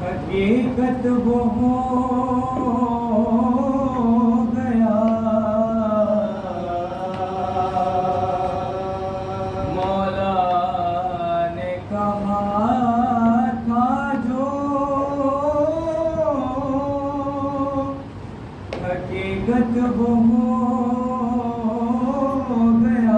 حقیقت وہ ہو گیا، مولا نے کہا تھا جو حقیقت وہ ہو گیا،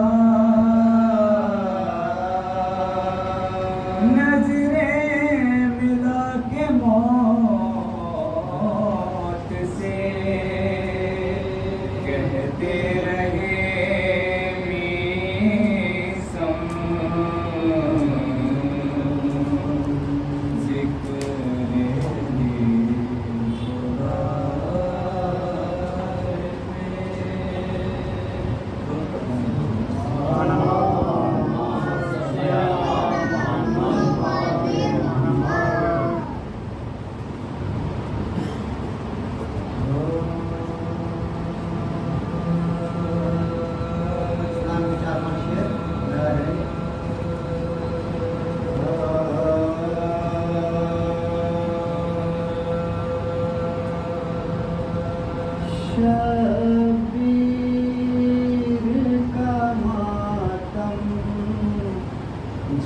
شبیر کا ماتم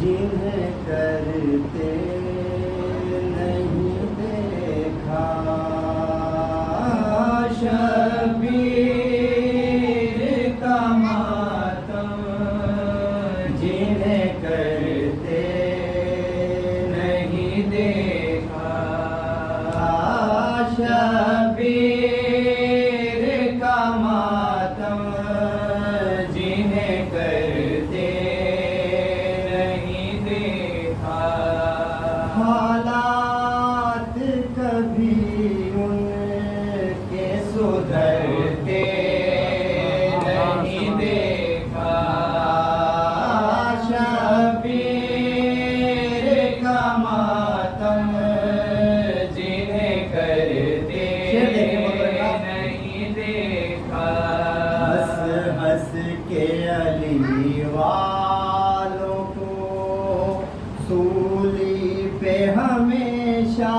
جنہیں کرتے نہیں دیکھا، شبیر کا ماتم جنہیں کرتے نہیں دیکھا، شبیر حالات کبھی ان کے سدھرتے نہیں دیکھا، شبیر کا ماتم جنہیں کرتے نہیں دیکھا، ہنس ہنس کے علی والوں کو سولی پہ ہمیشہ،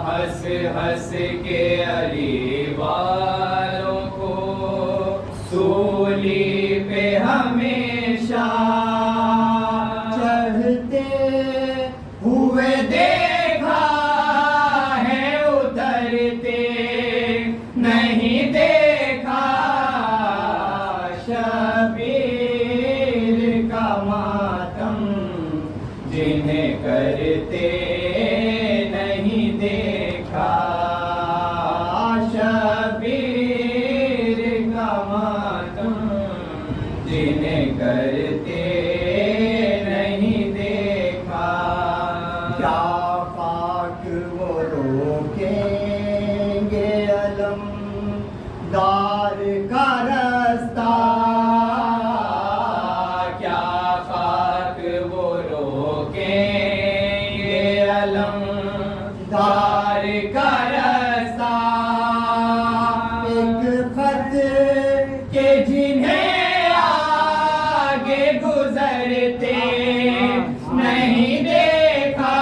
ہنس ہنس کے علی والوں کو سولی پہ ہمیشہ چڑھتے ہوئے دیکھا ہے، اترتے نہیں دیکھا، شبیر کا ماتم جنہیں کرتے نہیں دیکھا، شبیر کا ماتم جنہیں کرتے نہیں دیکھا، کیا خاک وہ روکیں گے علم دار کا رستہ، کیا خاک وہ روکیں گے علم دار کا رستہ، ایک خط کے جنہیں آگے گزرتے نہیں دیکھا،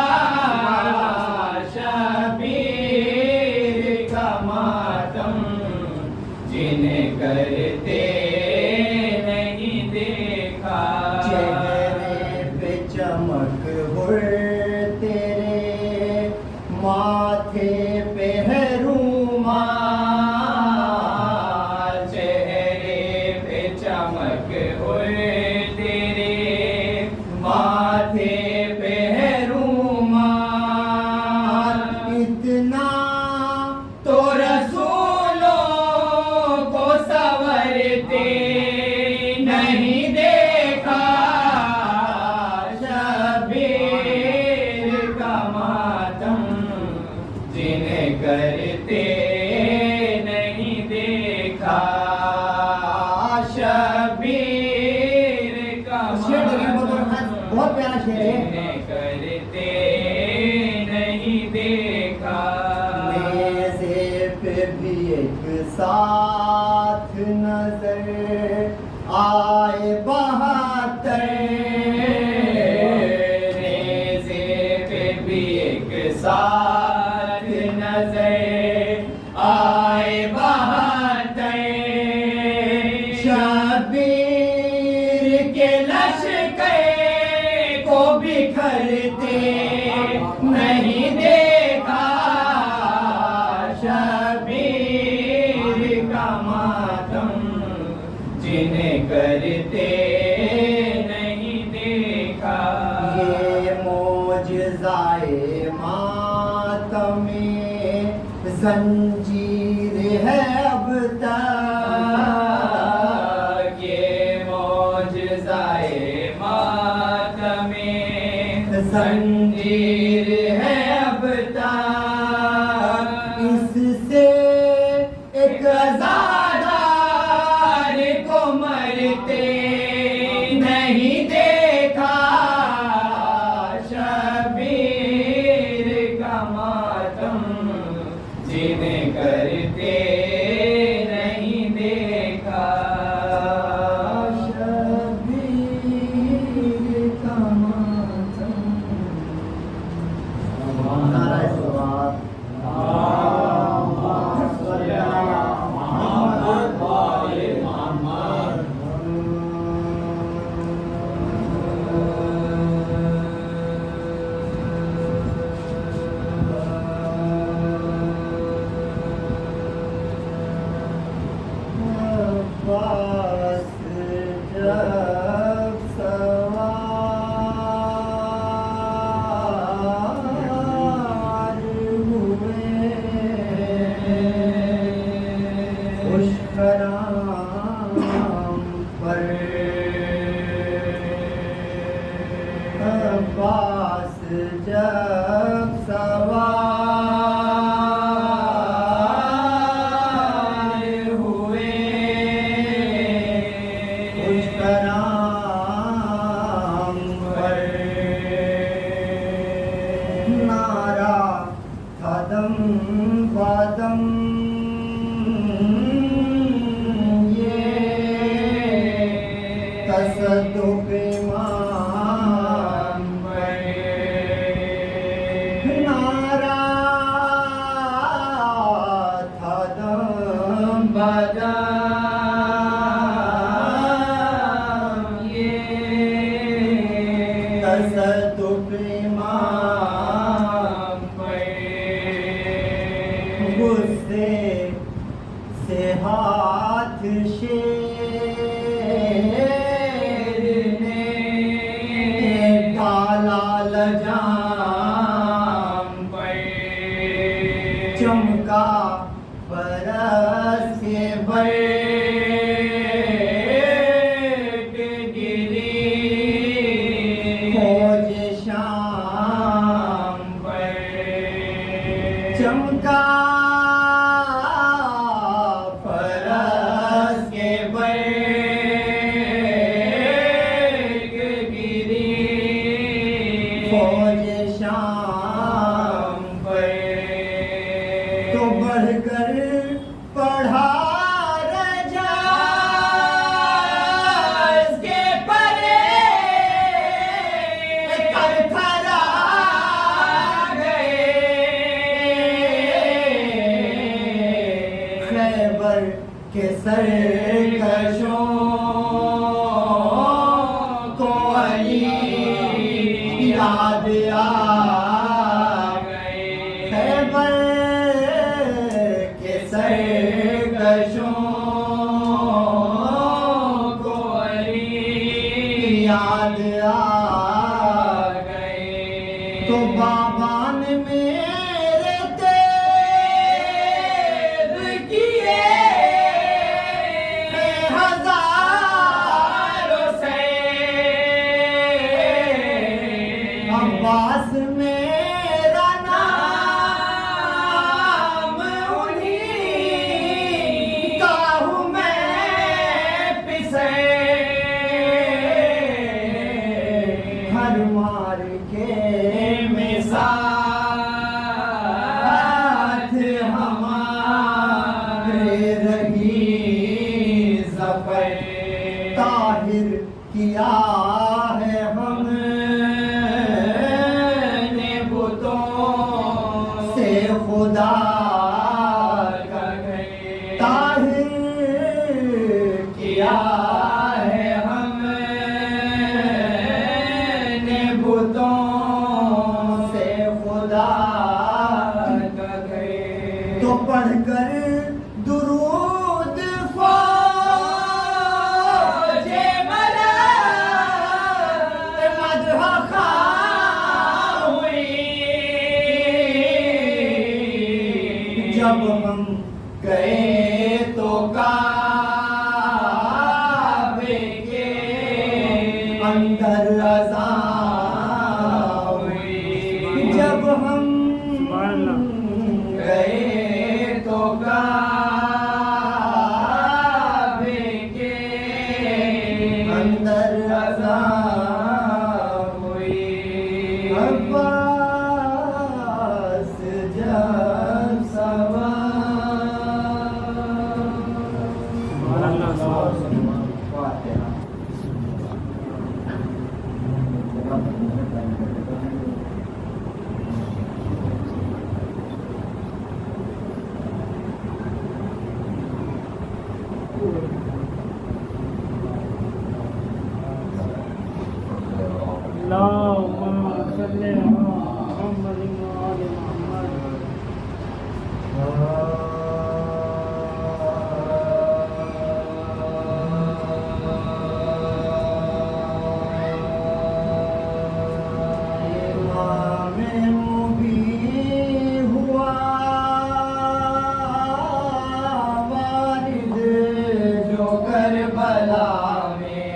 شبیر کا ماتم جنہیں کرتے نہیں دیکھا چہرے پہ چمک ہر تیرے ماتھے پہ ہے رومال چہرے پہ چمک ہوئے تیرے ماتھے پہ ہے رومال اتنا تو رسولوں کو سنورتے نہیں دیکھا شبیر کا ماتم جنہیں کرتے نہیں دیکھا شبیر کا ماتم بہت پیارا شعر ہے جنہیں کرتے نہیں دیکھا نیزے پہ بھی ایک ساتھ نظر آئے بہتر نیزے پہ بھی ایک ساتھ نظر آئے بہتر شبیر کے لشکر کو بکھرتے نہیں دیکھا شبیر کا ماتم جنہیں کرتے نہیں دیکھا یہ معجزۂ ماتم زنجیر ہے اب تک یہ معجزۂ ماتم زنجیر ہے اب تک اس سے ایک عزادار کو مرتے نہیں دیکھا شبیر کا ماتم جنہیں کرتے نہیں دیکھا شبیر کا ماتم نعرہ ثواب عباس جب سوار ہوئے خوش خرام پر عباس جب سوار ہوئے خوش خرام پر نعرہ تھا دم بادم یہ تصدق امام نعرہ تھا دم بادام یہ تصدق امام غصے سے ہاتھ شیر نے ڈالا لجام چمکا برس کے بیٹ گری فوج شام چمکا فرس کے بیٹ گری فوج شام تو بڑھ کر پڑھا رجاز کے پرے تھر تھرا گئے خیبر کہ سرکشوں کو علی یاد آ گئے، خیبر کے سرکشوں کو علی یاد آ گئے، تو بابا نے میرے تیر کیے ہزاروں سے، عباس میرا نام انہیں کا ہوں میں پسے، ہر مار کے ساتھ ہمارے رہی ظفر، طاہر کیا ہے ہم نے بتوں سے خدا کا گھر، طاہر کیا ہے ہم نے بتوں سے خدا کا گھر، تو پڑھ کر درود فوج مدح خواہ ہوئی، جب ہم گئے تو کعبے کے اندر اذان ہوئی، جب ہم گئے تو کعبے کے اندر اذان ہوئی، عباس جب اللهم صل على محمد وآل محمد. امام مبین ہوا والد جو کربلا میں،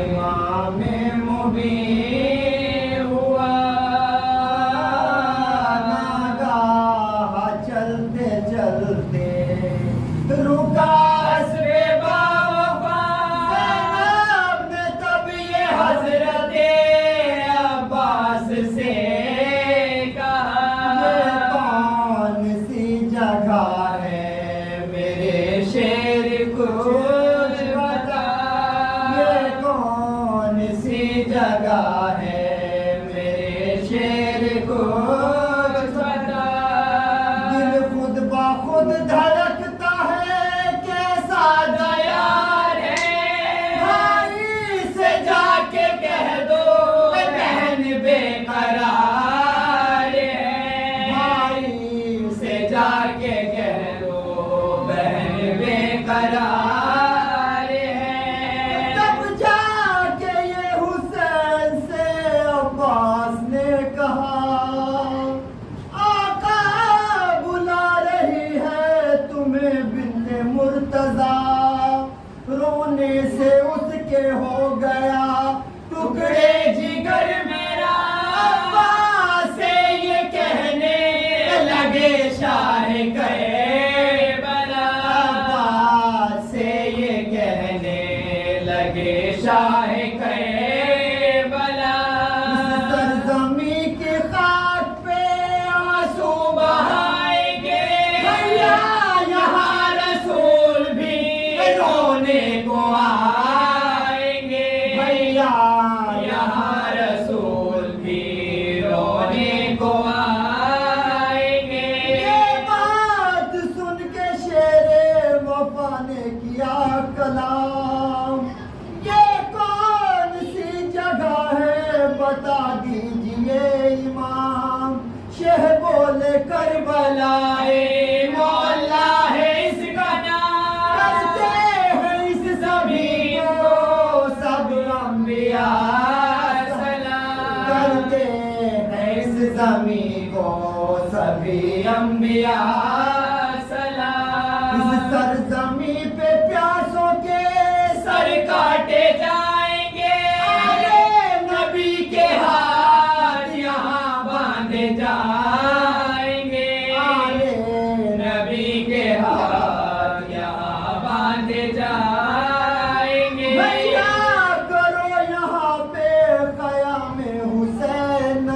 امام مبین ہوا ناگاہ چلتے چلتے رکا اسب باوفا، زینب نے تب یہ حضرت عباس سے کہا، یہ کون سی جگہ ہے میرے شیر کچھ بتا، یہ کون سی جگہ ہے میرے شیر کچھ بتا، دل خود بخود دھڑکتا ہے کیسا دیار ہے، بھائی سے جا کے کہہ دو بہن بے قرار ہے، بھائی سے جا کے کہہ دو بہن بے قرار ہے، تب جا کے یہ حسین سے عباس نے کہا، آقا بلا رہی ہے تمہیں بنت مرتضیٰ، رونے سے اس کے ہو گیا ٹکڑے جگر میرا، عباس سے یہ کہنے لگے شاہ کربلا، عباس سے یہ کہنے لگے شاہ کربلا، سرزمین کی خاک پہ آنسو بہائیں گے، بھیا یہاں رسول بھی رونے کو آئیں گے، بھیا یہاں رسول سلام یہ کون سی جگہ ہے بتا دیجئے امام شہ بولے کربلا مولا ہے اس کا نام کرتے ہیں اس زمین کو سب انبیاء سلام کرتے ہیں اس زمین کو سبھی انبیاء اس سرزمین پہ پیاسوں کے سر کاٹے جائیں گے نبی کے ہاتھ یہاں باندھے جائیں گے نبی کے ہاتھ یہاں باندھے جائیں گے بھیا کرو یہاں پہ قیام حسین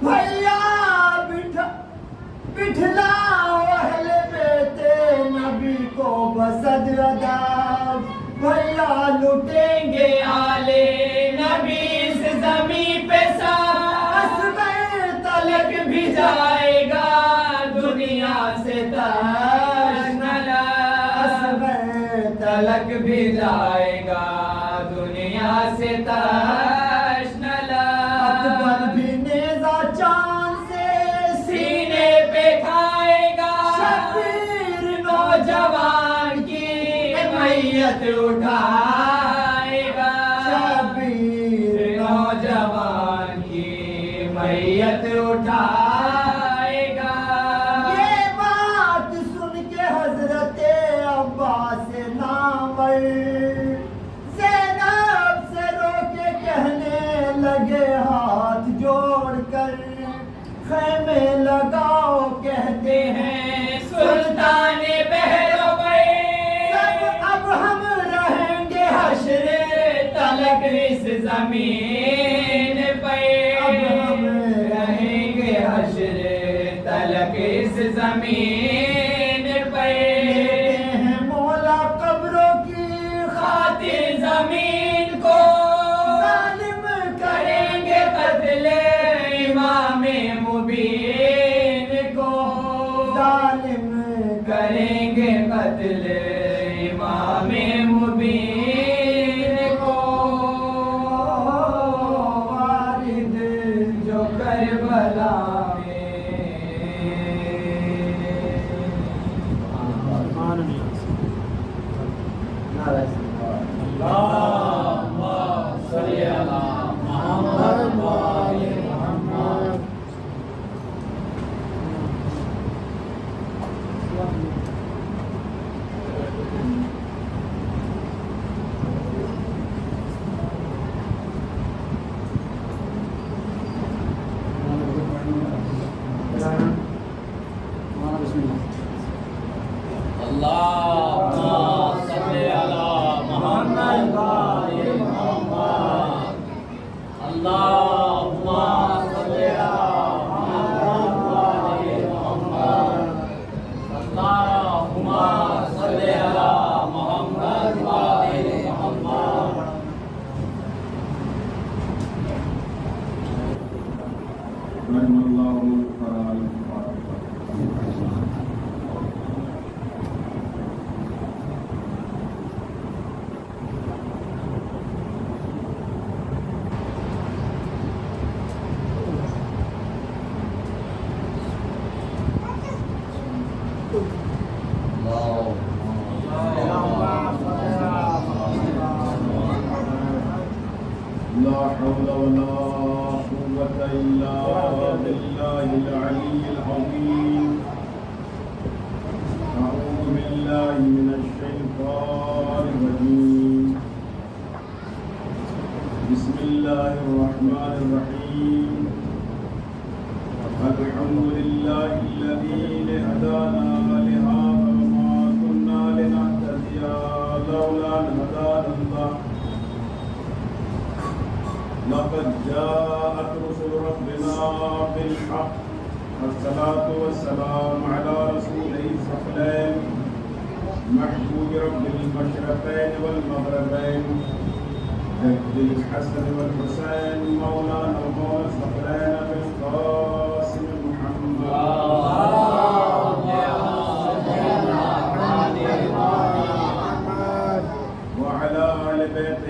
بھیا بٹھلاؤ اہل بیت نبی کو بصدر ادب بھیا لٹیں گے آلے نبی اس زمین پہ اصغر تلک بھی جائے گا دنیا سے تشنہ اصغر تلک بھی جائے گا دنیا سے تشنہ اکبر بھی نیزہ چاند سے سینے پہ کھائے گا شبیر نوجوان کی میت اٹھائے گا شبیر نوجوان کی میت اٹھائے گا یہ بات سن کے حضرت عباس نامور زینب سے رو کے کہنے لگے ہاتھ جوڑ کر خیمے لگاؤ کہتے ہیں سلطان بہرو سب اب ہم رہیں گے حشر تلک اس زمین پہ اب ہم رہیں گے حشر تلک اس زمین پہ ہیں مولا قبروں کی خاطر زمین کو ظالم کریں گے قتل امام مبین کو ظالم کریں گے قتل امام مبین کو وارد جو کربلا میں اللہم صلی علی محمد وآل محمد اللہم صلی علی محمد وآل محمد اللہم صلی علی محمد وآل محمد اللہم صلی علی محمد وآل محمد رحم اللہ القرآن لا حول ولا قوة إلا بالله العلي العظيم أعوذ بالله من الشيطان الرجيم بسم الله الرحمن الرحيم الحمد لله الذي هدانا لهذا وما كنا لنهتدي لولا أن هدانا الله لقد جاءت رسل ربنا بالحق والصلاة والسلام على رسوله الثقلين محبوب رب المشرقين والمغربين الحسن والحسين مولانا ومولى الثقلين بالقاسم محمد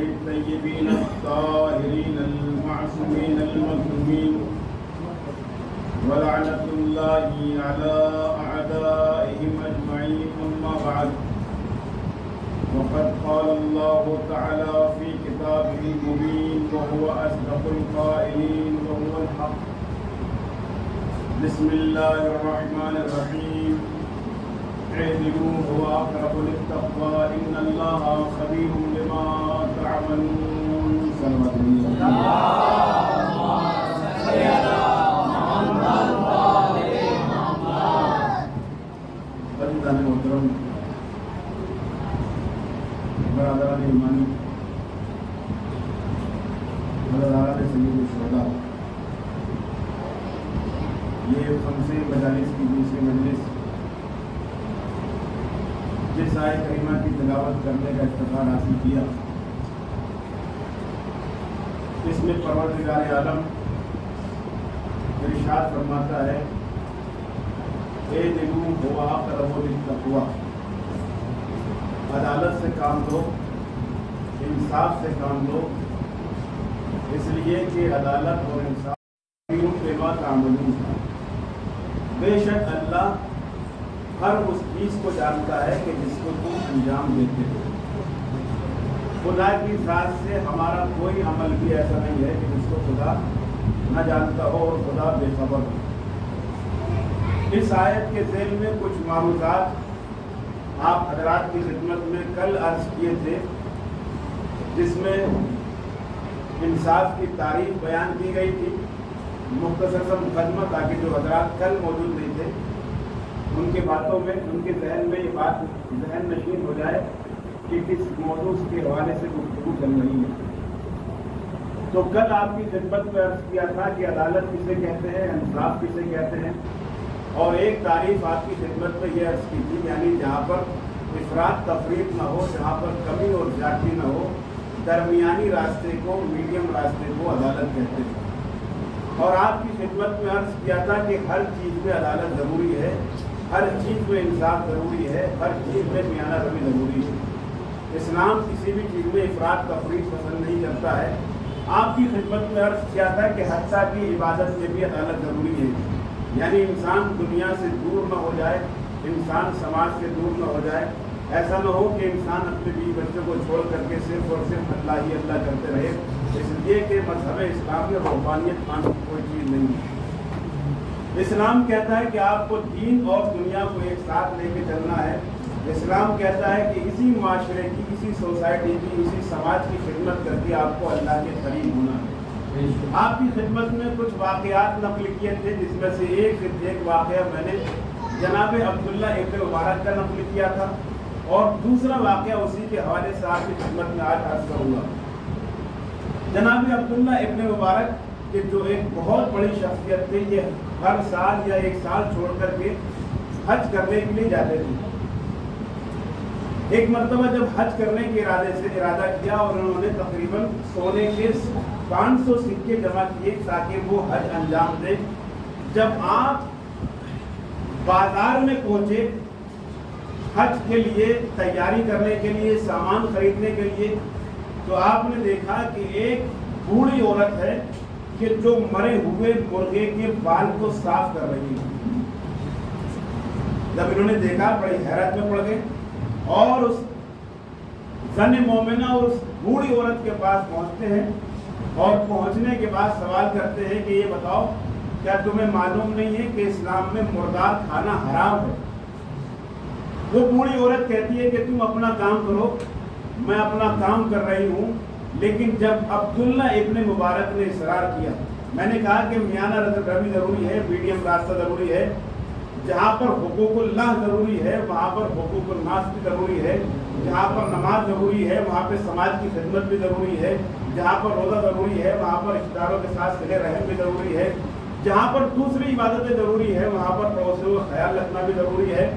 الطيبين الطاهرين المعصومين المظلومين ولعنة الله على أعدائهم أجمعين. أما بعد، وقد قال الله تعالى في كتابه المبين وهو أصدق القائلين وهو الحق. بسم الله الرحمن الرحيم. اعدلوا هو أقرب للتقوى إن الله خبير بما تعملون. صلوات محترم برادران ایمانی، برادران سید الشہداء، یہ خمسے مجالس کی دوسری مجلس جس آیت کریمہ کی تلاوت کرنے کا افتخار حاصل کیا، اس میں پروردگار عالم ارشاد فرماتا ہے اعدلوا هو اقرب للتقوى، عدالت سے کام لو، انصاف سے کام لو، اس لیے کہ عدالت اور انصاف بما تعملون، بے شک اللہ ہر اس چیز کو جانتا ہے کہ جس کو تم انجام دیتے ہو۔ خدا کی ذات سے ہمارا کوئی عمل بھی ایسا نہیں ہے کہ جس کو خدا نہ جانتا ہو اور خدا بے خبر ہو۔ اس آیت کے ذیل میں کچھ معروضات آپ حضرات کی خدمت میں کل عرض کیے تھے، جس میں انصاف کی تعریف بیان کی گئی تھی۔ مختصر سا مقدمہ تاکہ جو حضرات کل موجود نہیں تھے ان کے باتوں میں، ان کے ذہن میں یہ بات ذہن نشین ہو جائے کہ کس موضوع کے حوالے سے گفتگو چل رہی ہے۔ تو کل آپ کی خدمت میں عرض کیا تھا کہ عدالت کسے کہتے ہیں، انصاف کسے کہتے ہیں، اور ایک تعریف آپ کی خدمت میں یہ عرض کی تھی، یعنی جہاں پر افراط تفریط نہ ہو، جہاں پر کمی اور زیادتی نہ ہو، درمیانی راستے کو، میڈیم راستے کو عدالت کہتے ہیں۔ اور آپ کی خدمت میں عرض کیا تھا کہ ہر چیز میں عدالت ضروری ہے، ہر چیز میں انصاف ضروری ہے، ہر چیز میں میانہ روی ضروری ہے۔ اسلام کسی بھی چیز میں افراط تفریط پسند نہیں کرتا ہے۔ آپ کی خدمت میں عرض کیا تھا کہ حتیٰ کی عبادت میں بھی عدالت ضروری ہے، یعنی انسان دنیا سے دور نہ ہو جائے، انسان سماج سے دور نہ ہو جائے، ایسا نہ ہو کہ انسان اپنے بیوی بچوں کو چھوڑ کر کے صرف اور صرف اللہ ہی اللہ کرتے رہے، اس لیے کہ مذہب اسلام میں روحانیت نام کی کوئی چیز نہیں ہے۔ اسلام کہتا ہے کہ آپ کو دین اور دنیا کو ایک ساتھ لے کے چلنا ہے۔ اسلام کہتا ہے کہ اسی معاشرے کی، اسی سوسائٹی کی، اسی سماج کی خدمت کر کے آپ کو اللہ کے قریب ہونا ہے۔ آپ کی خدمت میں کچھ واقعات نقل کیے تھے، جس میں سے ایک واقعہ میں نے جناب عبداللہ ابن مبارک کا نقل کیا تھا، اور دوسرا واقعہ اسی کے حوالے سے آپ کی خدمت میں آج عرض کروں گا۔ جناب عبداللہ ابن مبارک کہ جو ایک بہت بڑی شخصیت تھے، یہ ہر سال یا ایک سال چھوڑ کر کے حج کرنے کے لیے جاتے تھے۔ ایک مرتبہ جب حج کرنے کے ارادہ کیا اور انہوں نے تقریباً سونے کے 500 سکے جمع کیے تاکہ وہ حج انجام دے۔ جب آپ بازار میں پہنچے حج کے لیے تیاری کرنے کے لیے، سامان خریدنے کے لیے، تو آپ نے دیکھا کہ ایک بوڑھی عورت ہے کہ جو مرے ہوئے مرغے کے بال کو صاف کر رہی ہے۔ جب انہوں نے دیکھا بڑی حیرت میں پڑ گئے، اور اس زن مومنہ اور اس بوڑھی عورت کے پاس پہنچتے ہیں، اور پہنچنے کے بعد سوال کرتے ہیں کہ یہ بتاؤ کیا تمہیں معلوم نہیں ہے کہ اسلام میں مردار کھانا حرام ہے؟ وہ بوڑھی عورت کہتی ہے کہ تم اپنا کام کرو، میں اپنا کام کر رہی ہوں۔ لیکن جب عبداللہ ابن مبارک نے اصرار کیا، میں نے کہا کہ میانہ روی ضروری ہے، میڈیم راستہ ضروری ہے، جہاں پر حقوق اللہ ضروری ہے وہاں پر حقوق الناس بھی ضروری ہے، جہاں پر نماز ضروری ہے وہاں پہ سماج کی خدمت بھی ضروری ہے، جہاں پر روزہ ضروری ہے وہاں پر رشتہ داروں کے ساتھ صلہ رحم بھی ضروری ہے، جہاں پر دوسری عبادتیں ضروری ہے وہاں پر پڑوسیوں کا خیال رکھنا بھی ضروری ہے۔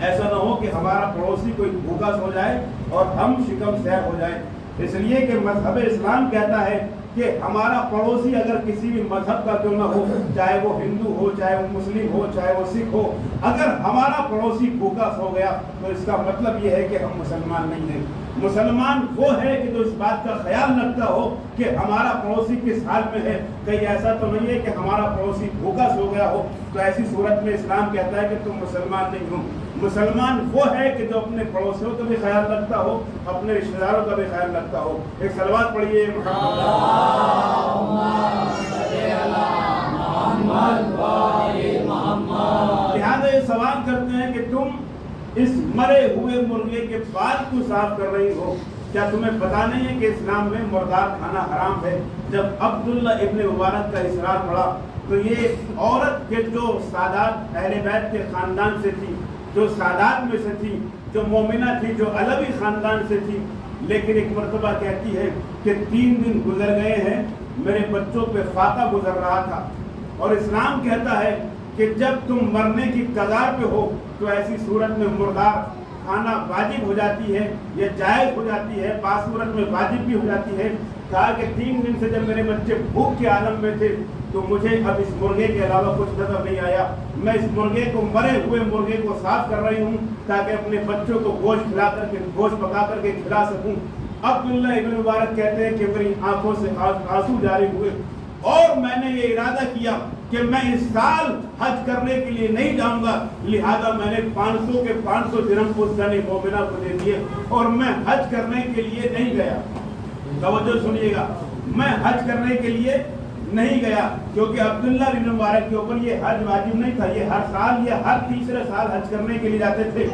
ایسا نہ ہو کہ ہمارا پڑوسی کوئی بھوکا سو جائے اور ہم شکم سیر ہو جائے۔ اس لیے کہ مذہب اسلام کہتا ہے کہ ہمارا پڑوسی اگر کسی بھی مذہب کا کیوں نہ ہو، چاہے وہ ہندو ہو، چاہے وہ مسلم ہو، چاہے وہ سکھ ہو، اگر ہمارا پڑوسی بھوکا سو گیا تو اس کا مطلب یہ ہے کہ ہم مسلمان نہیں ہیں۔ مسلمان وہ ہے کہ جو اس بات کا خیال رکھتا ہو کہ ہمارا پڑوسی کس حال میں ہے، کہیں ایسا تو نہیں ہے کہ ہمارا پڑوسی بھوکا سو گیا ہو، تو ایسی صورت میں اسلام کہتا ہے کہ تم مسلمان نہیں ہو۔ مسلمان وہ ہے کہ جو اپنے پڑوسیوں کا بھی خیال رکھتا ہو، اپنے رشتہ داروں کا بھی خیال رکھتا ہو۔ ایک صلوات پڑھیے لہٰذا یہ سوال کرتے ہیں کہ تم اس مرے ہوئے مرغے کے بال کو صاف کر رہی ہو، کیا تمہیں پتا نہیں ہے کہ اسلام میں مردار کھانا حرام ہے؟ جب عبداللہ ابن مبارک کا اصرار پڑا تو یہ عورت کے جو سادات اہل بیت کے خاندان سے تھی، جو سادات میں سے تھی، جو مومنہ تھی، جو علوی خاندان سے تھی، لیکن ایک مرتبہ کہتی ہے کہ 3 دن گزر گئے ہیں، میرے بچوں پہ فاقہ گزر رہا تھا، اور اسلام کہتا ہے کہ جب تم مرنے کی کگار پہ ہو تو ایسی صورت میں مردار کھانا واجب ہو جاتی ہے یا جائز ہو جاتی ہے، بعض صورت میں واجب بھی ہو جاتی ہے۔ کہا کہ 3 دن سے جب میرے بچے بھوک کے عالم میں تھے تو مجھے اب اس مرغے کے علاوہ کچھ نظر نہیں آیا، میں اس مرغے کو، مرے ہوئے مرغے کو صاف کر رہی ہوں تاکہ اپنے بچوں کو گوشت پکا کر کے کھلا سکوں۔ عبداللہ ابن مبارک کہتے ہیں کہ میری آنکھوں سے آنسو جاری ہوئے اور میں نے یہ ارادہ کیا کہ میں اس سال حج کرنے کے لیے نہیں جاؤں گا، لہذا میں نے 500 کے 500 درہم اس زن مومنہ کو دے دیے اور میں حج کرنے کے لیے نہیں گیا۔ توجہ سنیے گا، میں حج کرنے کے لیے نہیں گیا کیونکہ عبداللہ بن مبارک کے اوپر یہ حج واجب نہیں تھا، یہ ہر سال یا ہر تیسرے سال حج کرنے کے لیے جاتے تھے۔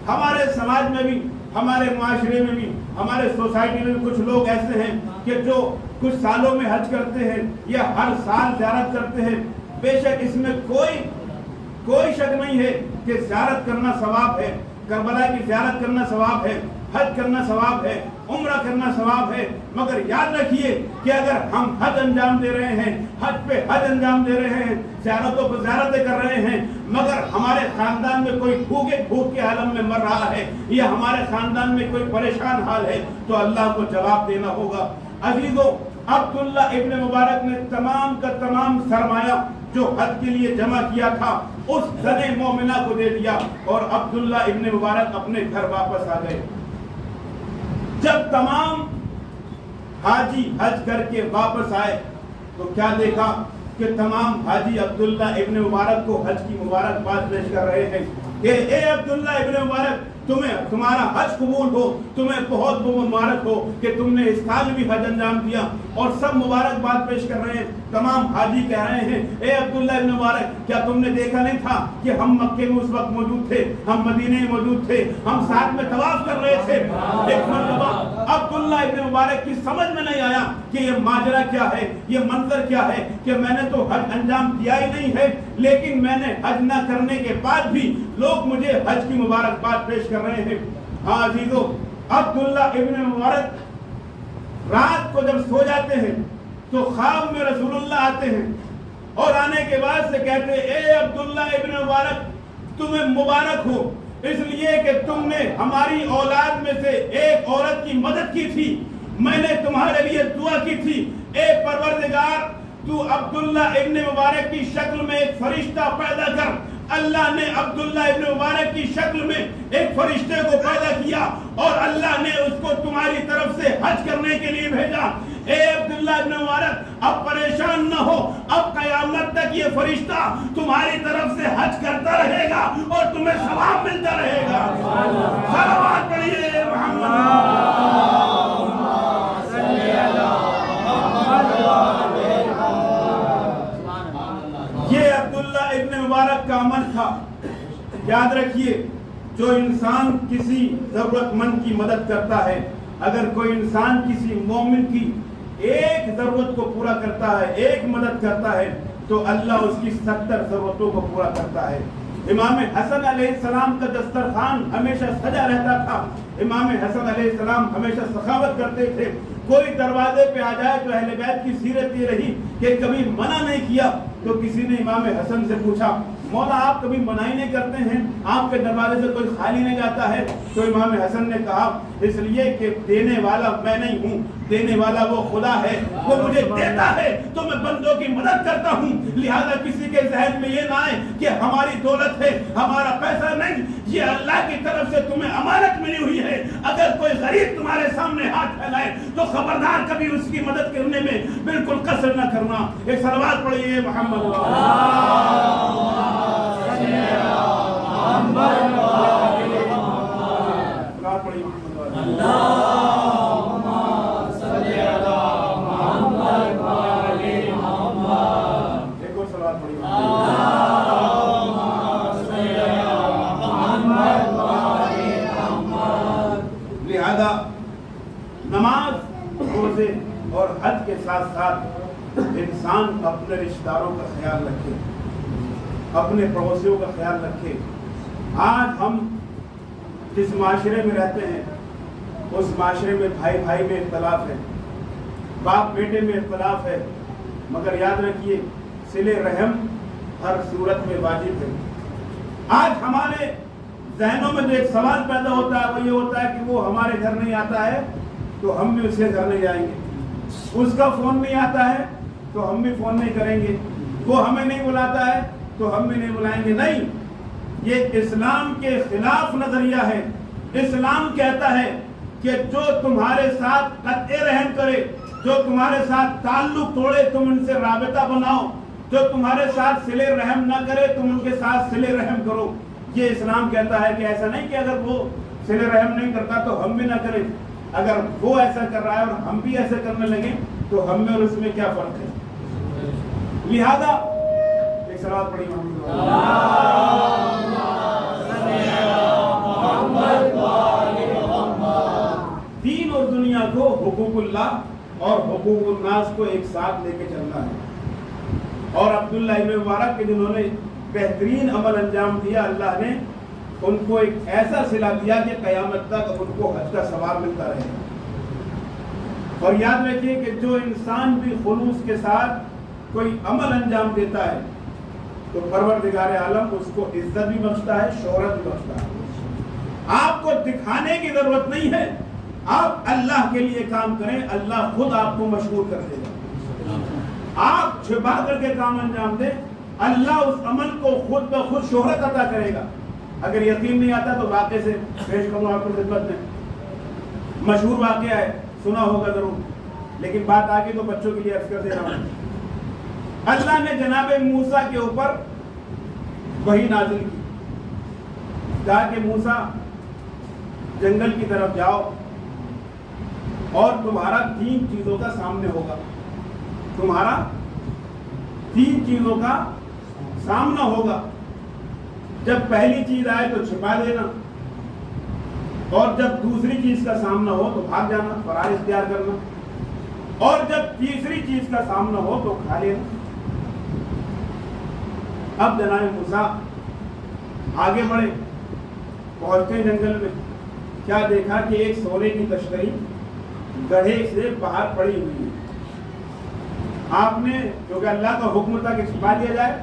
ہمارے سماج میں بھی، ہمارے معاشرے میں بھی، ہمارے سوسائٹی میں بھی کچھ لوگ ایسے ہیں کہ جو کچھ سالوں میں حج کرتے ہیں یا ہر سال زیارت کرتے ہیں۔ بے شک اس میں کوئی شک نہیں ہے کہ زیارت کرنا ثواب ہے، کربلا کی زیارت کرنا ثواب ہے، حج کرنا ثواب ہے، عمرہ کرنا ثواب ہے، مگر یاد رکھیے کہ اگر ہم حج انجام دے رہے ہیں، حج پہ حج انجام دے رہے ہیں، زیارتوں پہ زیارتیں کر رہے ہیں، مگر ہمارے خاندان میں کوئی بھوک کے عالم میں مر رہا ہے یا ہمارے خاندان میں کوئی پریشان حال ہے تو اللہ کو جواب دینا ہوگا۔ عزیزو، عبداللہ ابن مبارک نے تمام کا تمام سرمایہ جو حج کے لیے جمع کیا تھا اس زن مومنہ کو دے دیا اور عبداللہ ابن مبارک اپنے گھر واپس آ گئے۔ جب تمام حاجی حج کر کے واپس آئے تو کیا دیکھا کہ تمام حاجی عبداللہ ابن مبارک کو حج کی مبارکباد پیش کر رہے ہیں کہ اے عبداللہ ابن مبارک، تمہارا حج قبول ہو، تمہیں بہت مبارک ہو کہ تم نے اس سال بھی حج انجام دیا، اور سب مبارکباد پیش کر رہے ہیں۔ تمام حاجی کہہ رہے ہیں اے عبداللہ ابن مبارک، کیا تم نے دیکھا نہیں تھا کہ ہم مکے میں اس وقت موجود تھے، ہم مدینے میں موجود تھے، ہم ساتھ میں طواف کر رہے تھے۔ ایک مرتبہ عبداللہ ابن مبارک کی سمجھ میں نہیں آیا کہ یہ ماجرا کیا ہے، یہ منظر کیا ہے کہ میں نے تو حج انجام دیا ہی نہیں ہے، لیکن میں نے حج نہ کرنے کے بعد بھی لوگ مجھے حج کی مبارکباد پیش کر رہے ہیں۔ ہاں عزیزو، عبداللہ ابن مبارک رات کو جب سو جاتے ہیں تو خواب میں رسول اللہ آتے ہیں اور آنے کے بعد سے کہتے ہیں اے عبداللہ ابن مبارک، تمہیں مبارک ہو اس لیے کہ تم نے ہماری اولاد میں سے ایک عورت کی مدد کی تھی، میں نے تمہارے لیے دعا کی تھی، اے پروردگار تو عبداللہ ابن مبارک کی شکل میں ایک فرشتہ پیدا کر۔ اللہ نے عبداللہ ابن مبارک کی شکل میں ایک فرشتے کو پیدا کیا اور اللہ نے اس کو تمہاری طرف سے حج کرنے کے لیے بھیجا۔ اے عبداللہ ابن مبارک، اب پریشان نہ ہو، اب قیامت تک یہ فرشتہ تمہاری طرف سے حج کرتا رہے گا اور تمہیں ثواب ملتا رہے گا۔ صلوات پڑھیے محمد۔ یہ عبداللہ ابن مبارک کا عمل تھا۔ یاد رکھیے، جو انسان کسی ضرورت مند کی مدد کرتا ہے، اگر کوئی انسان کسی مومن کی ایک ضرورت کو پورا کرتا ہے، ایک مدد کرتا ہے، تو اللہ اس کی 70 ضرورتوں کو پورا کرتا ہے۔ امام حسن علیہ السلام کا دسترخوان ہمیشہ سجا رہتا تھا۔ امام حسن علیہ السلام ہمیشہ سخاوت کرتے تھے۔ کوئی دروازے پہ آ جائے تو اہل بیت کی سیرت یہ رہی کہ کبھی منع نہیں کیا۔ تو کسی نے امام حسن سے پوچھا مولا آپ کبھی منائی نہیں کرتے ہیں، آپ کے دروازے سے کوئی خالی نہیں جاتا ہے۔ تو امام حسن نے کہا اس لیے کہ دینے والا میں نہیں ہوں، دینے والا وہ خدا ہے، وہ مجھے دیتا ہے تو میں بندوں کی مدد کرتا ہوں۔ لہذا کسی کے ذہن میں یہ نہ آئے کہ ہماری دولت ہے، ہمارا پیسہ نہیں، یہ اللہ کی طرف سے تمہیں امانت ملی ہوئی ہے۔ اگر کوئی غریب تمہارے سامنے ہاتھ پھیلائے تو خبردار کبھی اس کی مدد کرنے میں بالکل قصر نہ کرنا۔ ایک صلوات پڑھیے محمد لہذا نماز، روزے اور حج کے ساتھ ساتھ انسان اپنے رشتہ داروں کا خیال رکھے، اپنے پڑوسیوں کا خیال رکھے۔ آج ہم جس معاشرے میں رہتے ہیں اس معاشرے میں بھائی بھائی میں اختلاف ہے، باپ بیٹے میں اختلاف ہے، مگر یاد رکھیے صلہ رحم ہر صورت میں واجب ہے۔ آج ہمارے ذہنوں میں جو ایک سوال پیدا ہوتا ہے وہ یہ ہوتا ہے کہ وہ ہمارے گھر نہیں آتا ہے تو ہم بھی اس کے گھر نہیں جائیں گے، اس کا فون نہیں آتا ہے تو ہم بھی فون نہیں کریں گے، وہ ہمیں نہیں بلاتا ہے تو ہم بھی نہیں بلائیں گے۔ نہیں، یہ اسلام کے خلاف نظریہ ہے۔ اسلام کہتا ہے کہ جو تمہارے ساتھ قطع رحم کرے، جو تمہارے ساتھ تعلق توڑے تم ان سے رابطہ بناؤ، جو تمہارے ساتھ صلہ رحم نہ کرے تم ان کے ساتھ صلہ رحم کرو۔ یہ اسلام کہتا ہے کہ ایسا نہیں کہ اگر وہ صلہ رحم نہیں کرتا تو ہم بھی نہ کریں، اگر وہ ایسا کر رہا ہے اور ہم بھی ایسا کرنے لگیں تو ہم میں اور اس میں کیا فرق ہے۔ لہذا ایک صلوات پڑھی دین اور دنیا کو حقوق اللہ اور حقوق الناس کو ایک ساتھ لے کے چلنا ہے۔ اور عبداللہ ابن مبارک کے جنہوں نے بہترین عمل انجام دیا، اللہ نے ان کو ایک ایسا صلہ دیا کہ قیامت تک ان کو حج کا ثواب ملتا رہے گا۔ اور یاد رکھیے کہ جو انسان بھی خلوص کے ساتھ کوئی عمل انجام دیتا ہے تو پروردگار عالم اس کو عزت بھی بخشتا ہے، شہرت بھی بخشتا ہے۔ آپ کو دکھانے کی ضرورت نہیں ہے، آپ اللہ کے لیے کام کریں، اللہ خود آپ کو مشہور کر دے گا۔ آپ چھپا کر کے کام انجام دیں، اللہ اس عمل کو خود بخود شہرت عطا کرے گا۔ اگر یقین نہیں آتا تو واقعے سے پیش کروں آپ کی خدمت میں، مشہور واقعہ ہے، سنا ہوگا ضرور، لیکن بات آگے تو بچوں کے لیے عرض کر دے رہا ہوں۔ اللہ نے جناب موسیٰ کے اوپر وحی نازل کی، کہا کہ موسیٰ جنگل کی طرف جاؤ اور تمہارا 3 چیزوں کا سامنے ہوگا، تمہارا 3 چیزوں کا سامنا ہوگا۔ جب پہلی چیز آئے تو چھپا دینا، اور جب دوسری چیز کا سامنا ہو تو بھاگ جانا، فرار اختیار کرنا، اور جب تیسری چیز کا سامنا ہو تو کھا لینا۔ اب جناب موسیٰ آگے بڑھے، پہنچتے جنگل میں، کیا دیکھا کہ ایک سونے کی تشتری گڑھے سے باہر پڑی ہوئی ہے۔ آپ نے جو کہ اللہ کا حکم تھا کہ چھپا دیا جائے،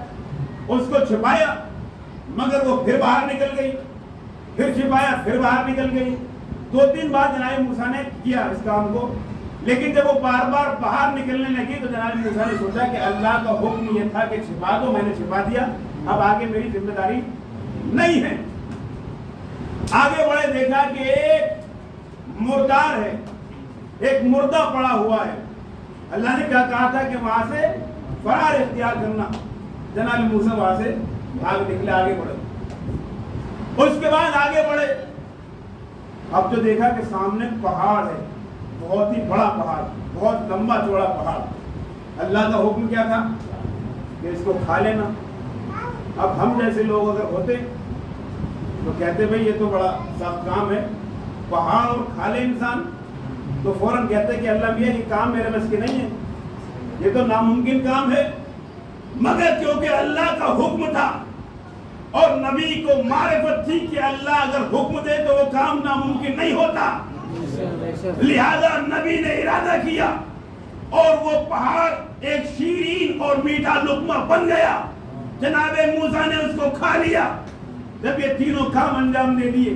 اس کو چھپایا، مگر وہ پھر باہر نکل گئی، پھر چھپایا، پھر باہر نکل گئی۔ 2-3 بار جناب موسیٰ نے کیا اس کام کو، لیکن جب وہ بار بار باہر نکلنے لگی تو جناب موسیٰ نے سوچا کہ اللہ کا حکم یہ تھا کہ چھپا دو، میں نے چھپا دیا، اب آگے میری ذمہ داری نہیں ہے۔ آگے بڑھے، دیکھا کہ ایک مردار ہے، ایک مردہ پڑا ہوا ہے۔ اللہ نے کیا کہا تھا کہ وہاں سے فرار اختیار کرنا۔ جناب موسیٰ وہاں سے بھاگ نکلے، آگے بڑھے۔ اس کے بعد آگے بڑھے، اب جو دیکھا کہ سامنے پہاڑ ہے، بہت ہی بڑا پہاڑ، بہت لمبا چوڑا پہاڑ۔ اللہ کا حکم کیا تھا کہ اس کو کھا لینا۔ اب ہم جیسے لوگ اگر ہوتے تو کہتے بھئی یہ تو بڑا سخت کام ہے، پہاڑ اور کھا لے انسان، تو فوراً کہتے کہ اللہ میاں یہ کام میرے بس کے نہیں ہے، یہ تو ناممکن کام ہے۔ مگر کیونکہ اللہ کا حکم تھا اور نبی کو معرفت تھی کہ اللہ اگر حکم دے تو وہ کام ناممکن نہیں ہوتا، لہذا نبی نے ارادہ کیا اور وہ پہاڑ ایک شیرین اور میٹھا لقمہ بن گیا۔ جناب موسیٰ نے اس کو کھا لیا جب یہ تینوں کام انجام دے دیے.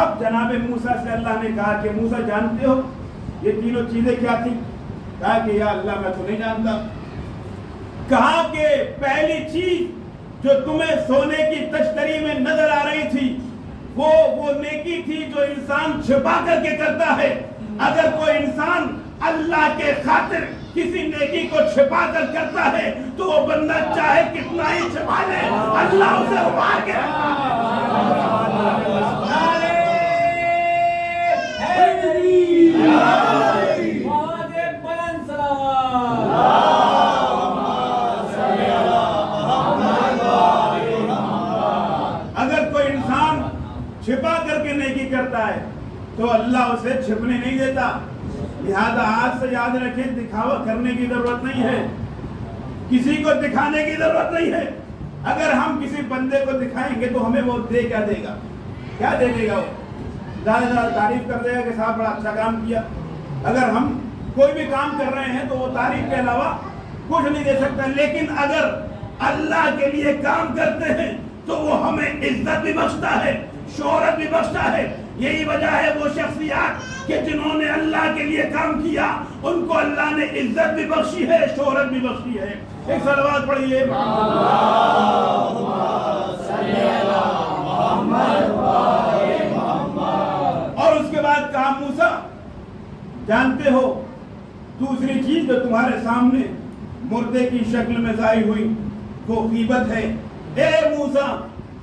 اب جناب موسیٰ سے اللہ نے کہا کہ موسیٰ جانتے ہو یہ تینوں چیزیں کیا تھی؟ کہا کہ یا اللہ میں تو نہیں جانتا. کہا کہ پہلی چیز جو تمہیں سونے کی تشتری میں نظر آ رہی تھی وہ نیکی تھی جو انسان چھپا کر کے کرتا ہے. اگر کوئی انسان اللہ کے خاطر کسی نیکی کو چھپا کر کرتا ہے تو وہ بندہ چاہے کتنا ہی چھپا لے اللہ اسے ابھار کے اگر کوئی انسان چھپا کر کے نیکی کرتا ہے تو اللہ اسے چھپنے نہیں دیتا. لہذا آج سے یاد رکھیں دکھاوا کرنے کی ضرورت نہیں ہے, کسی کو دکھانے کی ضرورت نہیں ہے. اگر ہم کسی بندے کو دکھائیں گے تو ہمیں وہ دے کیا دے گا؟ کیا دے دے گا؟ وہ زیادہ زیادہ تعریف کر دے گا کہ صاحب بڑا اچھا کام کیا. اگر ہم کوئی بھی کام کر رہے ہیں تو وہ تعریف کے علاوہ کچھ نہیں دے سکتا. لیکن اگر اللہ کے لیے کام کرتے ہیں تو وہ ہمیں عزت بھی بخشتا ہے, شہرت بھی بخشتا ہے. یہی وجہ ہے وہ شخصیات کہ جنہوں نے اللہ کے لیے کام کیا ان کو اللہ نے عزت بھی بخشی ہے, شہرت بھی بخشی ہے. ایک صلوات پڑھیے. اور اس کے بعد کہا موسیٰ جانتے ہو دوسری چیز جو تمہارے سامنے مردے کی شکل میں ظاہر ہوئی وہ غیبت ہے. اے موسیٰ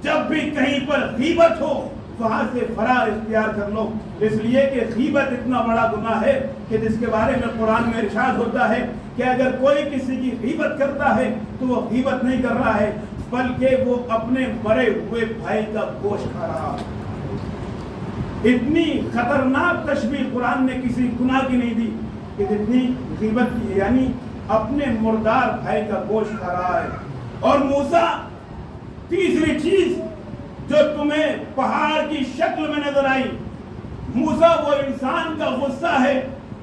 جب بھی کہیں پر غیبت ہو وہاں سے فرار اختیار کر لو, اس لیے کہ غیبت اتنا بڑا گناہ ہے کہ جس کے بارے میں قرآن میں ارشاد ہوتا ہے کہ اگر کوئی کسی کی غیبت کرتا ہے تو وہ غیبت نہیں کر رہا ہے بلکہ وہ اپنے مرے ہوئے بھائی کا گوشت کھا رہا. اتنی خطرناک تشبیہ قرآن نے کسی گناہ کی نہیں دی کہ جتنی غیبت کی ہے, یعنی اپنے مردار بھائی کا گوشت کھا رہا ہے. اور موسیٰ تیسری چیز جو تمہیں پہاڑ کی شکل میں نظر آئی, موسیٰ وہ انسان کا غصہ ہے.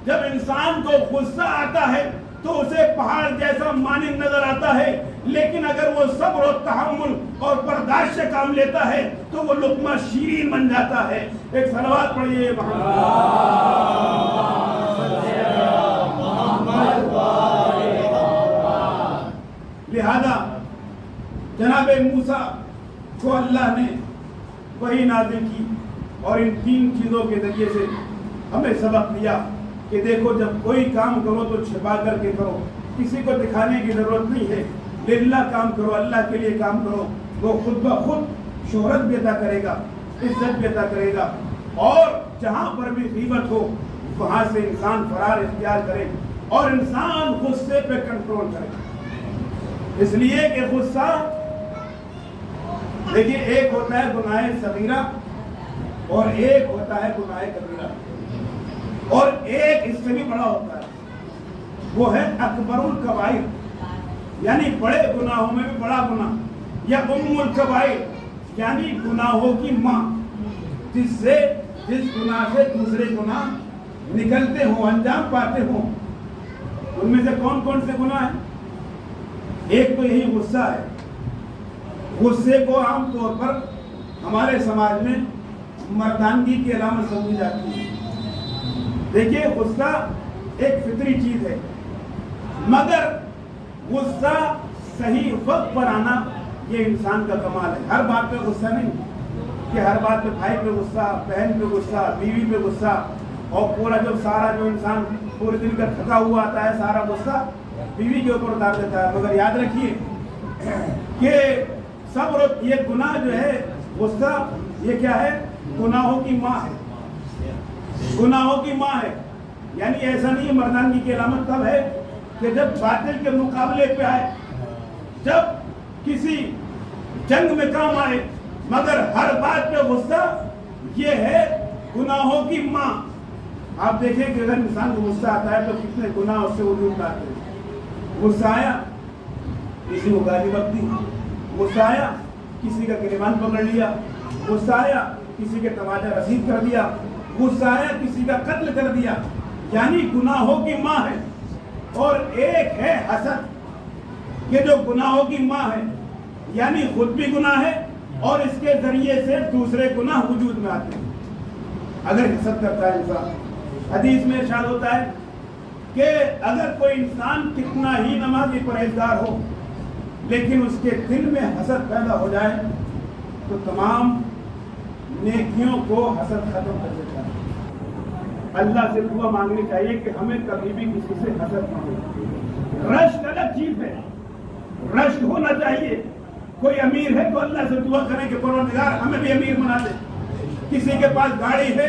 جب انسان کو غصہ آتا ہے تو اسے پہاڑ جیسا مانند نظر آتا ہے, لیکن اگر وہ صبر و تحمل اور برداشت سے کام لیتا ہے تو وہ لقمہ شیرین بن جاتا ہے. ایک صلوات پڑھیے. لہذا جناب موسیٰ کو اللہ نے وحی نازل کی اور ان تین چیزوں کے ذریعے سے ہمیں سبق دیا کہ دیکھو جب کوئی کام کرو تو چھپا کر کے کرو, کسی کو دکھانے کی ضرورت نہیں ہے. للہ کام کرو, اللہ کے لیے کام کرو, وہ خود بخود شہرت بھی عطا کرے گا, عزت بھی عطا کرے گا. اور جہاں پر بھی غیبت ہو وہاں سے انسان فرار اختیار کرے اور انسان غصے پہ کنٹرول کرے. اس لیے کہ غصہ دیکھیے ایک ہوتا ہے گناہ صغیرہ اور ایک ہوتا ہے گناہ کبیرہ, اور ایک اس سے بھی بڑا ہوتا ہے وہ ہے اکبر الکبائر, یعنی بڑے گناہوں میں بھی بڑا گناہ, یا ام الکبائر یعنی گناہوں کی ماں, جس گناہ سے دوسرے گناہ نکلتے ہوں, انجام پاتے ہوں. ان میں سے کون کون سے گناہ ہیں؟ ایک تو یہی غصہ ہے. غصے کو عام طور پر ہمارے سماج میں مردانگی کی علامت سمجھی جاتی ہے. دیکھیے غصہ ایک فطری چیز ہے, مگر غصہ صحیح وقت پر آنا یہ انسان کا کمال ہے. ہر بات پہ غصہ نہیں کہ ہر بات پہ بھائی پہ غصہ, بہن پہ غصہ, بیوی پہ غصہ, اور پورا جو انسان پورے دن کا تھکا ہوا آتا ہے سارا غصہ بیوی کے اوپر اتار دیتا ہے. مگر یاد رکھیے کہ صبر, یہ گناہ جو ہے غصہ یہ کیا ہے؟ گناہوں کی ماں ہے, گناہوں کی ماں ہے. یعنی ایسا نہیں, مردانگی کی علامت تب ہے کہ جب باطل کے مقابلے پہ آئے, جب کسی جنگ میں کام آئے, مگر ہر بات پہ غصہ یہ ہے گناہوں کی ماں. آپ دیکھیں کہ اگر انسان کو غصہ آتا ہے تو کتنے گناہ اس سے وجود آتے ہیں. غصہ آیا کسی کو گالی بک دی, غصہ آیا کسی کا گریبان پکڑ لیا, غصہ آیا کسی کے تماچا رسید کر دیا, غصہ آیا کسی کا قتل کر دیا. یعنی گناہوں کی ماں ہے. اور ایک ہے حسد کہ جو گناہوں کی ماں ہے, یعنی خود بھی گناہ ہے اور اس کے ذریعے سے دوسرے گناہ وجود میں آتے ہیں اگر حسد کرتا ہے انسان۔ حدیث میں ارشاد ہوتا ہے کہ اگر کوئی انسان کتنا ہی نمازی پرہیزگار ہو لیکن اس کے دل میں حسد پیدا ہو جائے تو تمام نیکیوں کو حسد ختم کر دیتا ہے۔ اللہ سے دعا مانگنی چاہیے کہ ہمیں کبھی بھی کسی سے حسد نہ ہو۔ رشک الگ چیز ہے، رشک ہونا چاہیے۔ کوئی امیر ہے تو اللہ سے دعا کریں کہ پروردگار ہمیں بھی امیر بنا دے۔ کسی کے پاس گاڑی ہے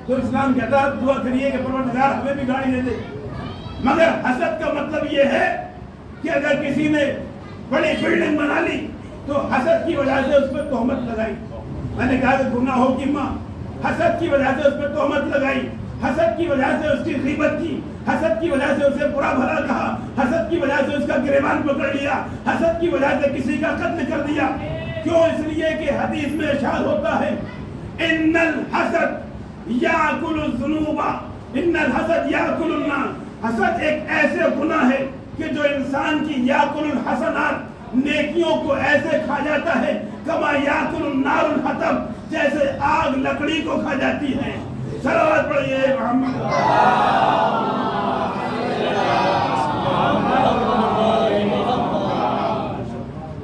تو اسلام کہتا ہے دعا کریے کہ پروردگار ہمیں بھی گاڑی دے دے۔ مگر حسد کا مطلب یہ ہے کہ اگر کسی نے بڑی بلڈنگ بنا لی تو حسد کی وجہ سے اس پہ تہمت لگائی۔ میں نے کہا کہ گناہوں کی ماں، حسد کی وجہ سے اس پہ تہمت لگائی، حسد کی وجہ سے اس کی غیبت کی، حسد کی وجہ سے اسے برا بھلا کہا، حسد کی وجہ سے اس کا گریبان پکڑ لیا، حسد کی وجہ سے کسی کا قتل کر دیا۔ کیوں؟ اس لیے کہ حدیث میں ارشاد ہوتا ہے ان الحسد یاکل الذنوب ان الحسد یاکل النار۔ حسد ایک ایسے گناہ ہے کہ جو انسان کی یاکل الحسنات، نیکیوں کو ایسے کھا جاتا ہے کما یاکل النار الحطب، جیسے آگ لکڑی کو کھا جاتی ہے۔ صلوات پڑھیے محمد۔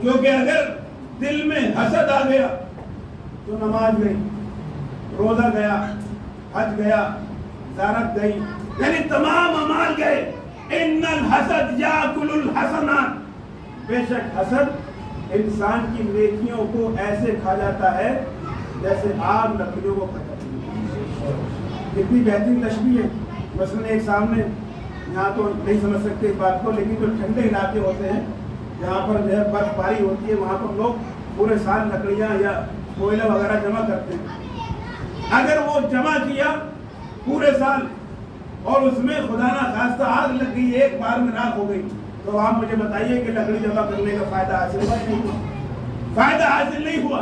کیونکہ اگر دل میں حسد آ گیا تو نماز گئی، روزہ گیا، حج گیا، زیارت گئی، یعنی تمام اعمال گئے۔ ان الحسد یاکل الحسنات، بے شک حسد انسان کی نیکیوں کو ایسے کھا جاتا ہے جیسے آگ لکڑیوں کو کھا جاتی ہے۔ کتنی بہترین تشبیہ ہے۔ مثلاً ایک سامنے، یہاں تو نہیں سمجھ سکتے اس بات کو، لیکن جو ٹھنڈے علاقے ہوتے ہیں جہاں پر جو ہے برف باری ہوتی ہے وہاں پر لوگ پورے سال لکڑیاں یا کوئلہ وغیرہ جمع کرتے ہیں۔ اگر وہ جمع کیا پورے سال اور اس میں خدا نہ خواستہ آگ لگ گئی، ایک بار میں راکھ ہو گئی، تو آپ مجھے بتائیے کہ لکڑی جمع کرنے کا فائدہ حاصل ہوا نہیں ہوا؟ فائدہ حاصل نہیں ہوا۔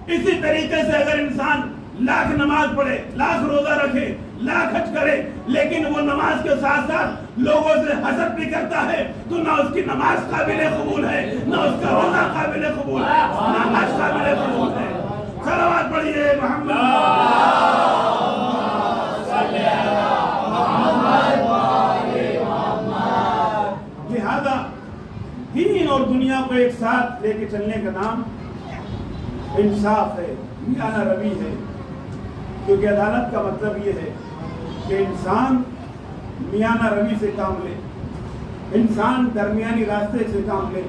اسی طریقے سے اگر انسان لاکھ نماز پڑھے، لاکھ روزہ رکھے، لاکھ حج کرے، لیکن وہ نماز کے ساتھ ساتھ لوگوں سے حسد بھی کرتا ہے تو نہ اس کی نماز قابل قبول ہے، نہ اس کا روزہ قابل قبول ہے، نہ حج قابل قبول ہے۔ صلوات پڑھیے محمد۔ لہذا دین اور دنیا کو ایک ساتھ لے کے چلنے کا نام انصاف ہے، میانہ روی ہے۔ کیونکہ عدالت کا مطلب یہ ہے کہ انسان میانہ روی سے کام لے، انسان درمیانی راستے سے کام لے،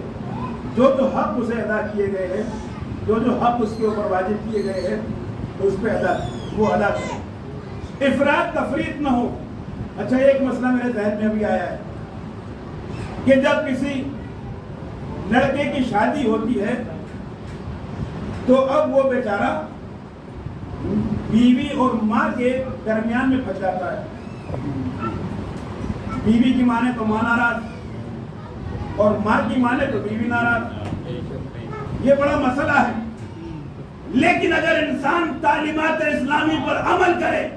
جو حق اسے ادا کیے گئے ہیں، جو حق اس کے اوپر واجب کیے گئے ہیں اس پہ وہ ادا کرے، افراط تفریط نہ ہو۔ اچھا، ایک مسئلہ میرے ذہن میں ابھی آیا ہے کہ جب کسی لڑکے کی شادی ہوتی ہے تو اب وہ بیچارہ بیوی اور ماں کے درمیان میں پھنس جاتا ہے۔ بیوی کی مانے تو ماں ناراض اور ماں کی مانے تو بیوی ناراض۔ یہ بڑا مسئلہ ہے، لیکن اگر انسان تعلیمات اسلامی پر عمل کرے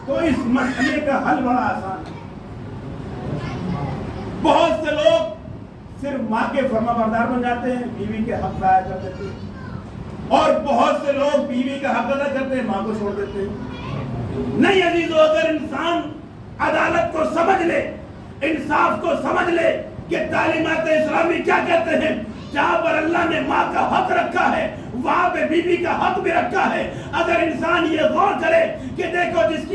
تو اس مسئلے کا حل بڑا آسان ہے۔ بہت سے لوگ صرف ماں کے فرما بردار بن جاتے ہیں، بیوی کے حق ضائع کر دیتے ہیں، اور بہت سے لوگ بیوی کا حق ادا کرتے ہیں، ماں کو چھوڑ دیتے ہیں۔ نہیں عزیزو، اگر انسان عدالت کو سمجھ لے، انصاف کو سمجھ لے کہ تعلیمات اسلامی کیا کہتے ہیں، جہاں پر اللہ نے ماں کا حق رکھا ہے وہاں پہ بیوی کا حق بھی رکھا ہے۔ اگر انسان یہ غور کرے کہ دیکھو جس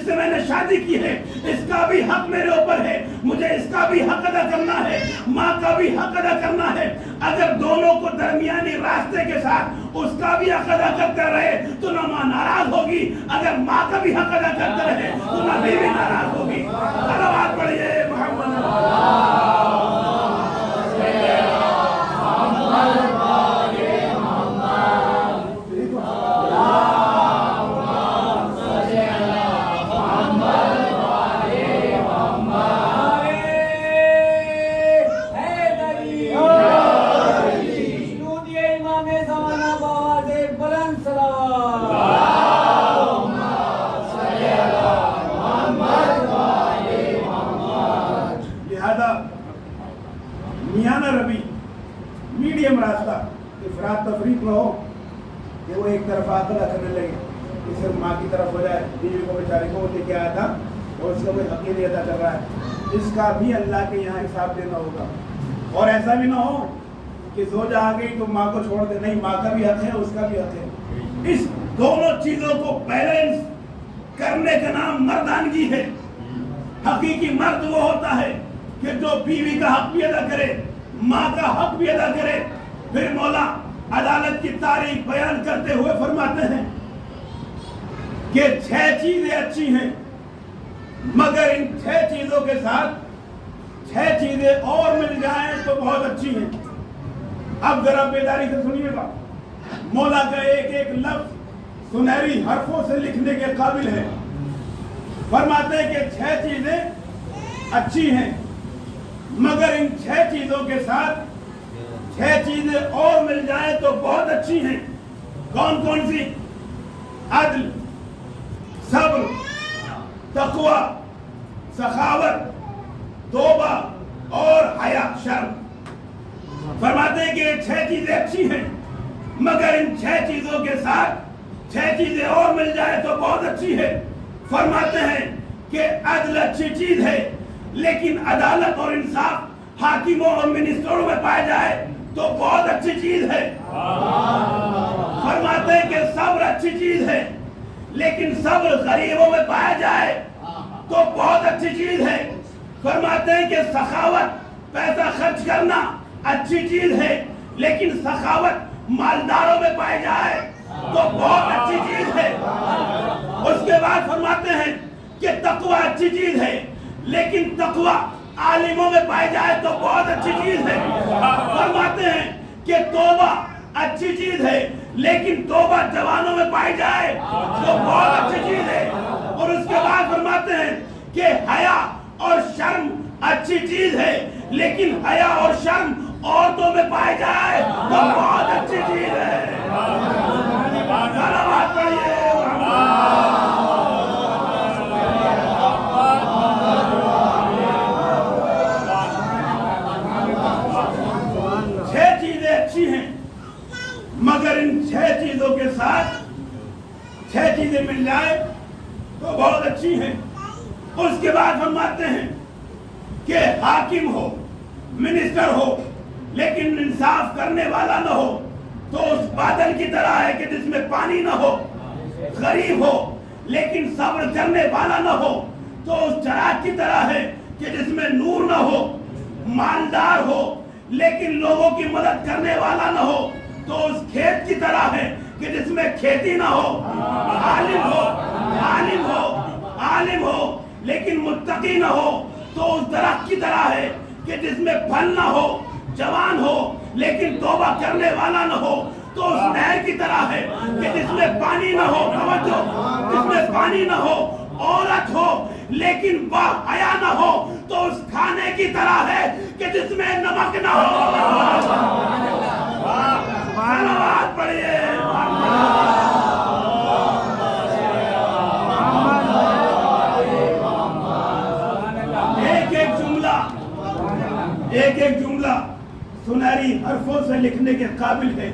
سے میں نے شادی کی ہے اس کا بھی حق میرے اوپر ہے، مجھے اس کا بھی حق ادا کرنا ہے، ماں کا بھی حق ادا کرنا ہے، اگر دونوں کو درمیانی راستے کے ساتھ اس کا بھی حق ادا کرتے رہے تو نہ ماں ناراض ہوگی، اگر ماں کا بھی حق ادا کرتے رہے تو نہ بیوی ناراض ہوگی۔ صلوات پڑھیے محمد۔ مداخلہ کرنے لگے کہ صرف ماں کی طرف ہو جائے، بیوی کو بیچاری کو لے کے آیا تھا اور اس کا کوئی حق نہیں ادا کر رہا ہے، اس کا بھی اللہ کے یہاں حساب دینا ہوگا۔ اور ایسا بھی نہ ہو کہ زوجہ آ گئی تو ماں کو چھوڑ دے، نہیں، ماں کا بھی حق ہے، اس کا بھی حق ہے۔ اس دونوں چیزوں کو بیلنس کرنے کا نام مردانگی ہے۔ حقیقی مرد وہ ہوتا ہے کہ جو بیوی کا حق بھی ادا کرے، ماں کا حق بھی ادا کرے۔ پھر مولا عدالت کی تعریف بیان کرتے ہوئے فرماتے ہیں کہ 6 چیزیں اچھی ہیں، مگر ان 6 چیزوں کے ساتھ 6 چیزیں اور مل جائیں تو بہت اچھی ہیں۔ اب ذرا بیداری سے سنیے گا، مولا کا ایک ایک لفظ سنہری حرفوں سے لکھنے کے قابل ہے۔ فرماتے ہیں کہ 6 چیزیں اچھی ہیں، مگر ان 6 چیزوں کے ساتھ 6 چیزیں اور مل جائیں تو بہت اچھی ہیں۔ کون کون سی؟ عدل، صبر، تقوی، سخاوت، توبہ اور حیا، شرم۔ فرماتے ہیں کہ یہ 6 چیزیں اچھی ہیں، مگر ان 6 چیزوں کے ساتھ 6 چیزیں اور مل جائے تو بہت اچھی ہے۔ فرماتے ہیں کہ عدل اچھی چیز ہے، لیکن عدالت اور انصاف حاکموں اور منسٹروں میں پائے جائے تو بہت اچھی چیز ہے۔ فرماتے ہیں کہ صبر اچھی چیز ہے، لیکن صبر غریبوں میں پایا جائے تو بہت اچھی چیز ہے۔ فرماتے ہیں کہ سخاوت، پیسہ خرچ کرنا اچھی چیز ہے، لیکن سخاوت مالداروں میں پائے جائے تو بہت اچھی چیز ہے۔ اس کے بعد فرماتے ہیں کہ تقوی اچھی چیز ہے، لیکن تقوی عالموں میں پائے جائے تو بہت اچھی چیز ہے۔ فرماتے ہیں کہ توبہ اچھی چیز ہے، لیکن توبہ جوانوں میں پائی جائے تو بہت اچھی چیز ہے۔ اور اس کے بعد فرماتے ہیں کہ حیا اور شرم اچھی چیز ہے، لیکن حیا اور شرم عورتوں میں پائے جائے تو بہت اچھی چیز ہے۔ صلوات پڑھیے۔ مگر ان 6 چیزوں کے ساتھ 6 چیزیں مل جائے تو بہت اچھی ہیں۔ اس کے بعد فرماتے ہیں کہ حاکم ہو، منسٹر ہو، لیکن انصاف کرنے والا نہ ہو تو اس بادل کی طرح ہے کہ جس میں پانی نہ ہو۔ غریب ہو لیکن صبر کرنے والا نہ ہو تو اس چراغ کی طرح ہے کہ جس میں نور نہ ہو۔ مالدار ہو لیکن لوگوں کی مدد کرنے والا نہ ہو تو اس کھیت کی طرح ہے کہ جس میں کھیتی نہ ہو۔ عالم ہو لیکن متقی نہ ہو تو اس درخت کی طرح ہے کہ جس میں پھل نہ ہو۔ جوان ہو لیکن توبہ کرنے والا نہ ہو تو اس نہر کی طرح ہے کہ جس میں پانی نہ ہو۔ توجہ، جس میں پانی نہ ہو۔ عورت ہو لیکن باحیا نہ ہو تو اس کھانے کی طرح ہے کہ جس میں نمک نہ ہو۔ صلوات پڑھیے۔ ایک جملہ سنہری حرفوں سے لکھنے کے قابل ہے۔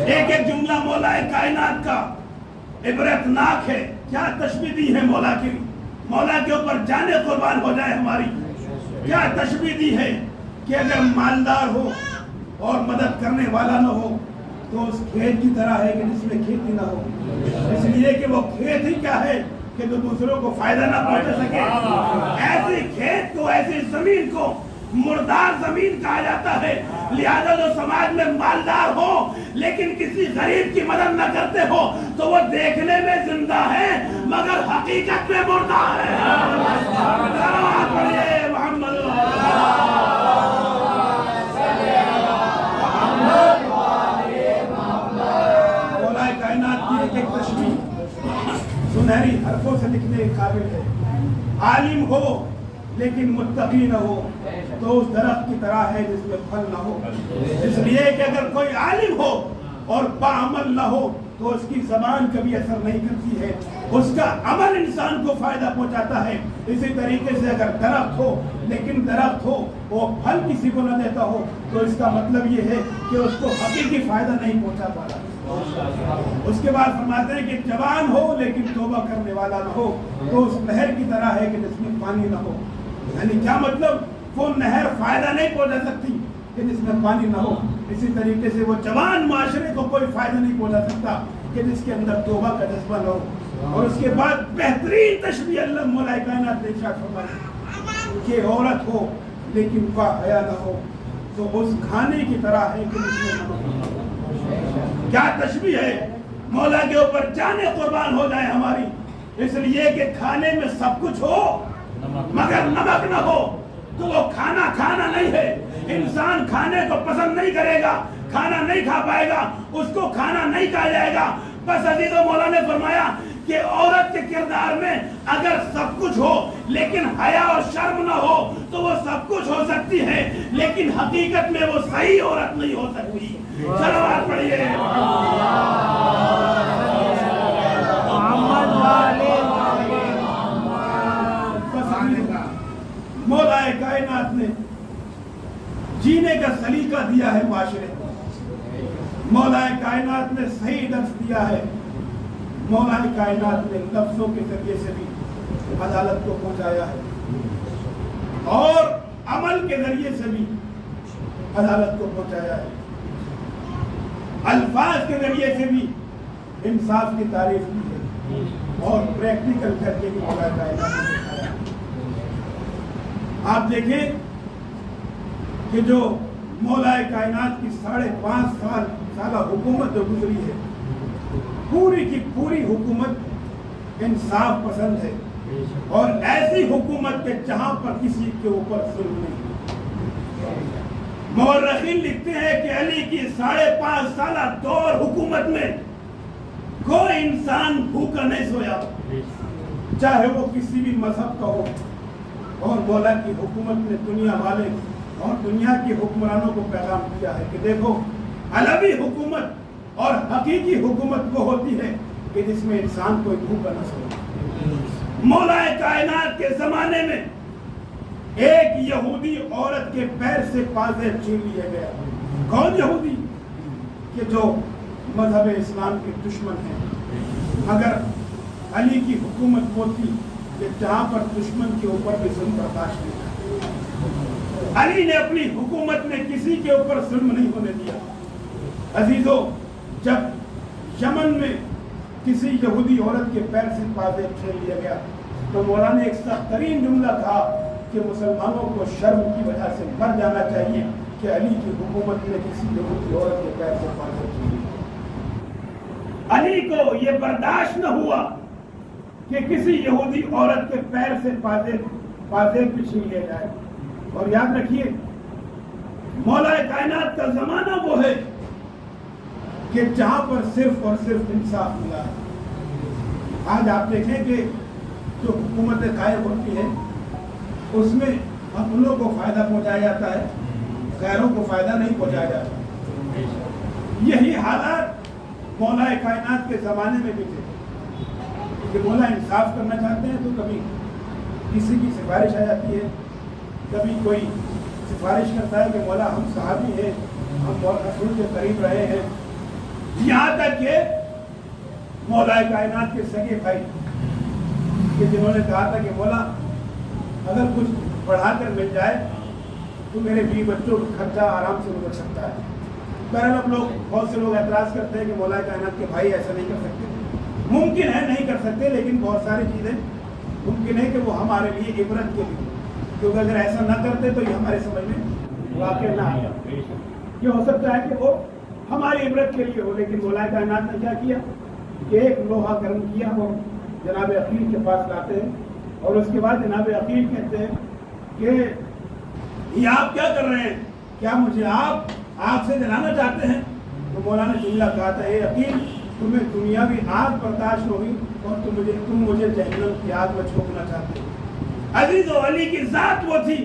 ایک جملہ مولا کائنات کا عبرتناک ہے۔ کیا تشبیہ دی ہے مولا کی، مولا کے اوپر جانے قربان ہو جائے ہماری۔ کیا تشبیہ دی ہے کہ اگر مالدار ہو اور مدد کرنے والا نہ ہو تو اس کھیت کی طرح ہے کہ جس میں کھیتی نہ ہو۔ اس لیے کہ وہ کھیت ہی کیا ہے کہ جو دوسروں کو فائدہ نہ پہنچا سکے۔ ایسی کھیت کو، ایسی زمین کو مردار زمین کہا جاتا ہے۔ لہذا جو سماج میں مالدار ہو لیکن کسی غریب کی مدد نہ کرتے ہو تو وہ دیکھنے میں زندہ ہے مگر حقیقت میں مردہ ہے۔ صلوات پڑھیے محمد۔ مولا کائنات کی ایک تشبیہ سنہری حرفوں سے لکھنے کے قابل ہے۔ عالم ہو لیکن متقی نہ ہو تو اس درخت کی طرح ہے جس میں پھل نہ ہو۔ اس لیے کہ اگر کوئی عالم ہو اور باعمل نہ ہو تو اس کی زبان کبھی اثر نہیں کرتی ہے، اس کا عمل انسان کو فائدہ پہنچاتا ہے۔ اسی طریقے سے اگر درخت ہو لیکن درخت ہو وہ پھل کسی کو نہ دیتا ہو تو اس کا مطلب یہ ہے کہ اس کو حقیقی فائدہ نہیں پہنچا پا رہا۔ اس کے بعد فرماتے ہیں کہ جوان ہو لیکن توبہ کرنے والا نہ ہو تو اس نہر کی طرح ہے کہ جس میں پانی نہ ہو. یعنی کیا مطلب؟ وہ نہر فائدہ نہیں پہنچا سکتی کہ جس میں پانی نہ ہو. اسی طریقے سے وہ جوان معاشرے کو کوئی فائدہ نہیں پہنچا سکتا کہ جس کے اندر توبہ کا جذبہ نہ ہو. اور اس کے بعد بہترین تشبیہ اللہ مولا کائنات نے ارشاد فرمائی کہ عورت ہو لیکن با حیا نہ ہو تو اس کھانے کی طرح ہے کہ جس میں نمک نہ ہو. کیا تشبیہ ہے! مولا کے اوپر جانے قربان ہو جائے ہماری. اس لیے کہ کھانے میں سب کچھ ہو مگر نمک نہ ہو تو وہ کھانا کھانا نہیں ہے. انسان کھانے کو پسند نہیں کرے گا, کھانا نہیں کھا پائے گا, اس کو کھانا نہیں کہا جائے گا. بس عزیزو مولا نے فرمایا کہ عورت کے کردار میں اگر سب کچھ ہو لیکن حیا اور شرم نہ ہو تو وہ سب کچھ ہو سکتی ہے لیکن حقیقت میں وہ صحیح عورت نہیں ہو سکتی. صلوات پڑھیے. مولا کائنات نے جینے کا سلیقہ دیا ہے معاشرے کو. مولا کائنات نے صحیح درس دیا ہے. مولا کائنات نے لفظوں کے ذریعے سے بھی عدالت کو پہنچایا ہے اور عمل کے ذریعے سے بھی عدالت کو پہنچایا ہے. الفاظ کے ذریعے سے بھی انصاف کی تعریف کی ہے اور پریکٹیکل کر کے بھی مولا کائنات نے دکھایا. آپ دیکھیں کہ جو مولا کائنات کی 5.5 سالہ حکومت جو گزری ہے, پوری کی پوری حکومت انصاف پسند ہے اور ایسی حکومت کے جہاں پر کسی کے اوپر ظلم نہیں. مورخین لکھتے ہیں کہ علی کی 5.5 سالہ دور حکومت میں کوئی انسان بھوکا نہیں سویا, چاہے وہ کسی بھی مذہب کا ہو. اور مولا کی حکومت نے دنیا والے اور دنیا کی حکمرانوں کو پیغام کیا ہے کہ دیکھو, علوی حکومت اور حقیقی حکومت وہ ہوتی ہے کہ جس میں انسان کوئی بھوکا نہ سوئے. مولا کائنات کے زمانے میں ایک یہودی عورت کے پیر سے پازیب چھین لیا گیا. کون یہودی؟ کہ جو مذہب اسلام کے دشمن ہیں. مگر علی کی حکومت وہ تھی کہ جہاں پر دشمن کے اوپر بھی ظلم برداشت نہیں. علی نے اپنی حکومت میں کسی کے اوپر ظلم نہیں ہونے دیا. عزیزو, جب یمن میں کسی یہودی عورت کے پیر سے پازیب چھین لیا گیا تو مولا نے ایک سخت ترین جملہ کہا کہ مسلمانوں کو شرم کی وجہ سے مر جانا چاہیے کہ علی کی حکومت میں کسی یہودی عورت کے پیر سے پازیب چھین لیا. علی کو یہ برداشت نہ ہوا کہ کسی یہودی عورت کے پیر سے پازیب بھی چھین لیا جائے. اور یاد رکھیے, مولا کائنات کا زمانہ وہ ہے کہ جہاں پر صرف اور صرف انصاف ملا ہے. آج آپ دیکھیں کہ جو حکومتیں قائم ہوتی ہیں اس میں اپنوں کو فائدہ پہنچایا جاتا ہے, غیروں کو فائدہ نہیں پہنچایا جاتا. یہی حالات مولا کائنات کے زمانے میں بھی تھے کہ مولا انصاف کرنا چاہتے ہیں تو کبھی کسی کی سفارش آ جاتی ہے, کبھی کوئی سفارش کرتا ہے کہ مولا ہم صحابی ہیں, ہم رسول کے قریب رہے ہیں. یہاں تک کہ مولا کائنات کے سگے بھائی کہ جنہوں نے کہا تھا کہ مولا اگر کچھ پڑھا کر مل جائے تو میرے بیوی بچوں کا خرچہ آرام سے گزر سکتا ہے. بہرحال اب بہت سے لوگ اعتراض کرتے ہیں کہ مولا کائنات کے بھائی ایسا نہیں کر سکتے. ممکن ہے نہیں کر سکتے, لیکن بہت ساری چیزیں ممکن ہے کہ وہ ہمارے لیے عبرت کے لیے, کیونکہ اگر ایسا نہ کرتے تو یہ ہمارے سمجھ میں واقع نہ آیا. یہ ہو سکتا ہے کہ وہ ہماری عبرت کے لیے ہو, لیکن مولا کائنات نے کیا کیا کہ ایک لوہا گرم کیا, وہ جناب عقیل کے پاس لاتے ہیں اور اس کے بعد جناب عقیل کہتے ہیں کہ یہ آپ کیا کر رہے ہیں, کیا مجھے آپ آگ سے جلانا چاہتے ہیں؟ تو مولا نے جملہ کہا تھا, اے عقیل تمہیں دنیاوی آگ برداشت ہوگی اور تم مجھے جہنم کی آگ میں جھونکنا چاہتے ہو. عزیز و علی کی ذات وہ تھی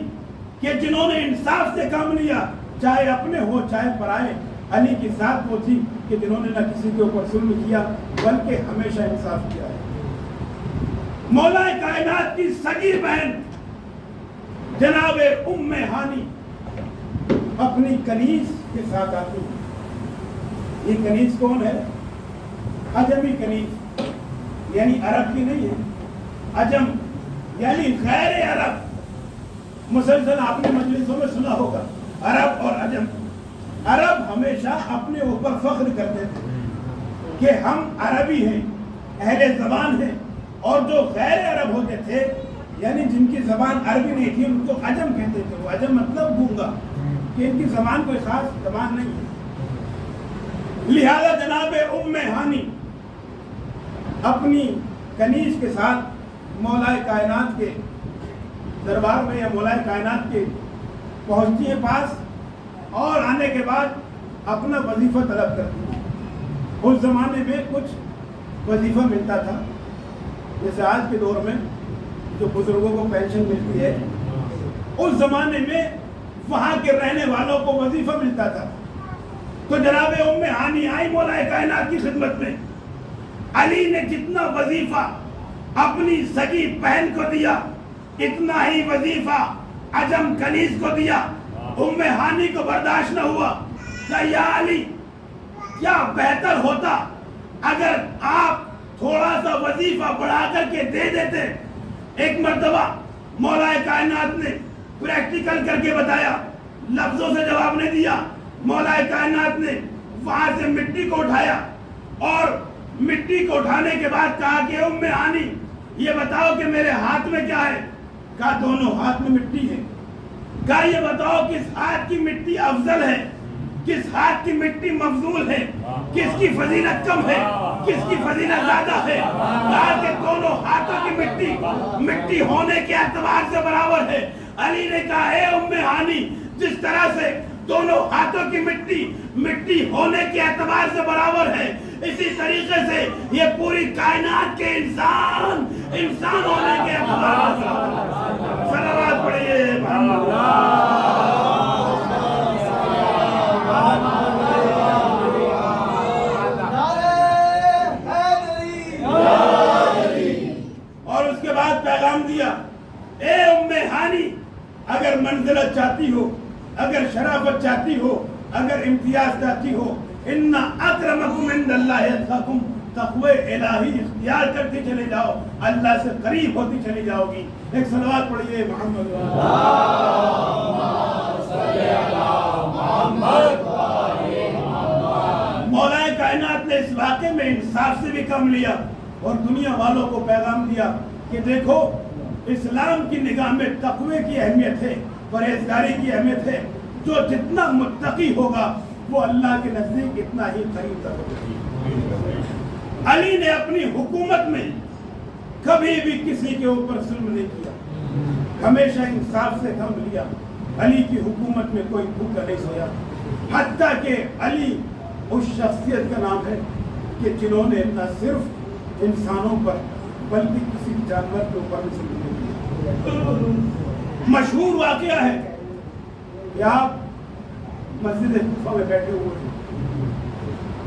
کہ جنہوں نے انصاف سے کام لیا, چاہے اپنے ہو چاہے پرائے. علی کی ذات وہ تھی کہ جنہوں نے نہ کسی کے اوپر ظلم کیا بلکہ ہمیشہ انصاف کیا ہے. مولا کائنات کی سگی بہن جناب ام ہانی اپنی کنیز کے ساتھ آتی ہے. یہ کنیز کون ہے؟ عجمی کنیز یعنی عرب کی نہیں ہے، عجم یعنی غیر عرب۔ مسلسل آپ نے مجلسوں میں سنا ہوگا عرب اور عجم۔ عرب ہمیشہ اپنے اوپر فخر کرتے تھے کہ ہم عربی ہیں، اہل زبان ہیں، اور جو غیر عرب ہوتے تھے یعنی جن کی زبان عربی نہیں تھی ان کو عجم کہتے تھے۔ وہ عجم مطلب گونگا، کہ ان کی زبان کوئی خاص زبان نہیں ہے۔ لہذا جناب ام ہانی اپنی کنیز کے ساتھ مولا کائنات کے دربار میں یا مولا کائنات کے پہنچتی ہیں پاس، اور آنے کے بعد اپنا وظیفہ طلب کرتی ہیں۔ اس زمانے میں کچھ وظیفہ ملتا تھا، جیسے آج کے دور میں جو بزرگوں کو پینشن ملتی ہے، اس زمانے میں وہاں کے رہنے والوں کو وظیفہ ملتا تھا۔ تو جناب ام ہانی آئی مولا کائنات کی خدمت میں۔ علی نے جتنا وظیفہ اپنی سگی بہن کو دیا اتنا ہی وظیفہ عجم کنیز کو دیا۔ ام ہانی کو برداشت نہ ہوا کہ یا علی کیا بہتر ہوتا اگر آپ تھوڑا سا وظیفہ بڑھا کر کے دے دیتے۔ ایک مرتبہ مولا کائنات نے پریکٹیکل کر کے بتایا، لفظوں سے جواب نہیں دیا۔ مولا کائنات نے وہاں سے مٹی کو اٹھایا اور مٹی کو اٹھانے کے بعد کہا کہ ام ہانی یہ بتاؤ کہ میرے ہاتھ میں کیا ہے؟ کہا دونوں ہاتھ میں مٹی ہے۔ کہا یہ بتاؤ کس ہاتھ کی مٹی افضل ہے، کس ہاتھ کی مٹی مفضول ہے، کس کی فضیلت کم ہے، کس کی فضیلت زیادہ ہے؟ کہا کہ دونوں ہاتھوں کی مٹی ہونے کے اعتبار سے برابر ہے۔ علی نے کہا اے ام ہانی جس طرح سے دونوں ہاتھوں کی مٹی ہونے کے اعتبار سے برابر ہے، اسی طریقے سے یہ پوری کائنات کے انسان ہونے کے اعتبار سے برابر ہے۔ صلوات پڑھیے محمد۔ اور اس کے بعد پیغام دیا، اے ام ہانی اگر منزلت چاہتی ہو، اگر شرافت چاہتی ہو، اگر امتیاز چاہتی ہو، ان اکرمکم عند اللہ اتقاکم، تقوی الہی اختیار کرتے چلے جاؤ، اللہ سے قریب ہوتی چلی جاؤ گی۔ ایک صلوات پڑھیے محمد۔ مولا کائنات نے اس واقعے میں انصاف سے بھی کم لیا اور دنیا والوں کو پیغام دیا کہ دیکھو اسلام کی نگاہ میں تقوی کی اہمیت ہے، پرہیزگاری کی اہمیت ہے۔ جو جتنا متقی ہوگا وہ اللہ کے نزدیک اتنا ہی قریب تک ہوگا۔ علی نے اپنی حکومت میں کبھی بھی کسی کے اوپر ظلم نہیں کیا، ہمیشہ انصاف سے کام لیا۔ علی کی حکومت میں کوئی بھوکا نہیں سویا، حتیٰ کہ علی اس شخصیت کا نام ہے کہ جنہوں نے نہ صرف انسانوں پر بلکہ کسی جانور کے اوپر بھی ظلم نہیں کیا۔ مشہور واقعہ ہے کہ آپ مسجد کوفہ میں بیٹھے ہوئے ہیں،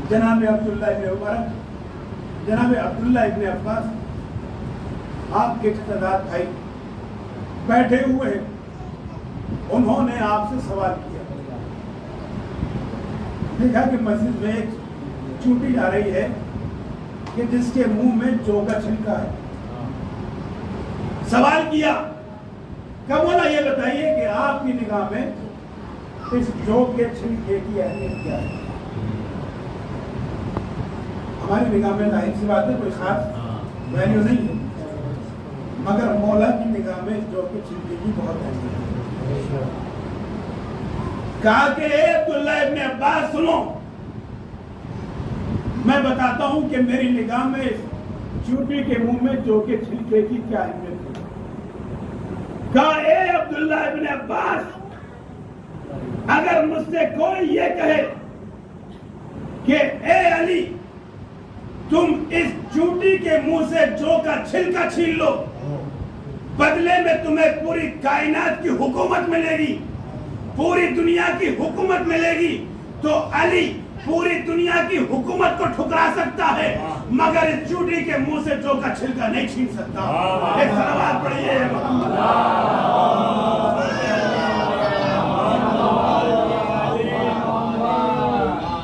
جناب عبداللہ ابن عمر، جناب عبداللہ ابن عباس آپ کے اقتدار بھائی بیٹھے ہوئے ہیں، انہوں نے آپ سے سوال کیا۔ دیکھا کہ مسجد میں ایک چونٹی آ رہی ہے کہ جس کے منہ میں جو کا چھلکا ہے۔ سوال کیا کہ مولا یہ بتائیے کہ آپ کی نگاہ میں اس جو کے چھلکے کی اہمیت کیا ہے؟ ہماری نگاہ میں ظاہر سی بات ہے کوئی خاص ویلیو نہیں ہے، مگر مولا کی نگاہ میں جو کے چھلکے کی بہت اہمیت ہے۔ کہا کہ اے عبداللہ ابن عباس سنو، میں بتاتا ہوں کہ میری نگاہ میں اس چونٹی کے منہ میں جو کے چھلکے کی کیا اہمیت ہے۔ کہا اے عبداللہ ابن عباس اگر مجھ سے کوئی یہ کہے کہ اے علی تم اس چونٹی کے منہ سے جو کا چھلکا چھین لو، بدلے میں تمہیں پوری کائنات کی حکومت ملے گی، پوری دنیا کی حکومت ملے گی، تو علی پوری دنیا کی حکومت کو ٹھکرا سکتا ہے مگر اس چونٹی کے منہ سے جو کا چھلکا نہیں چھین سکتا۔ ایک صلوات پڑھیے محمد۔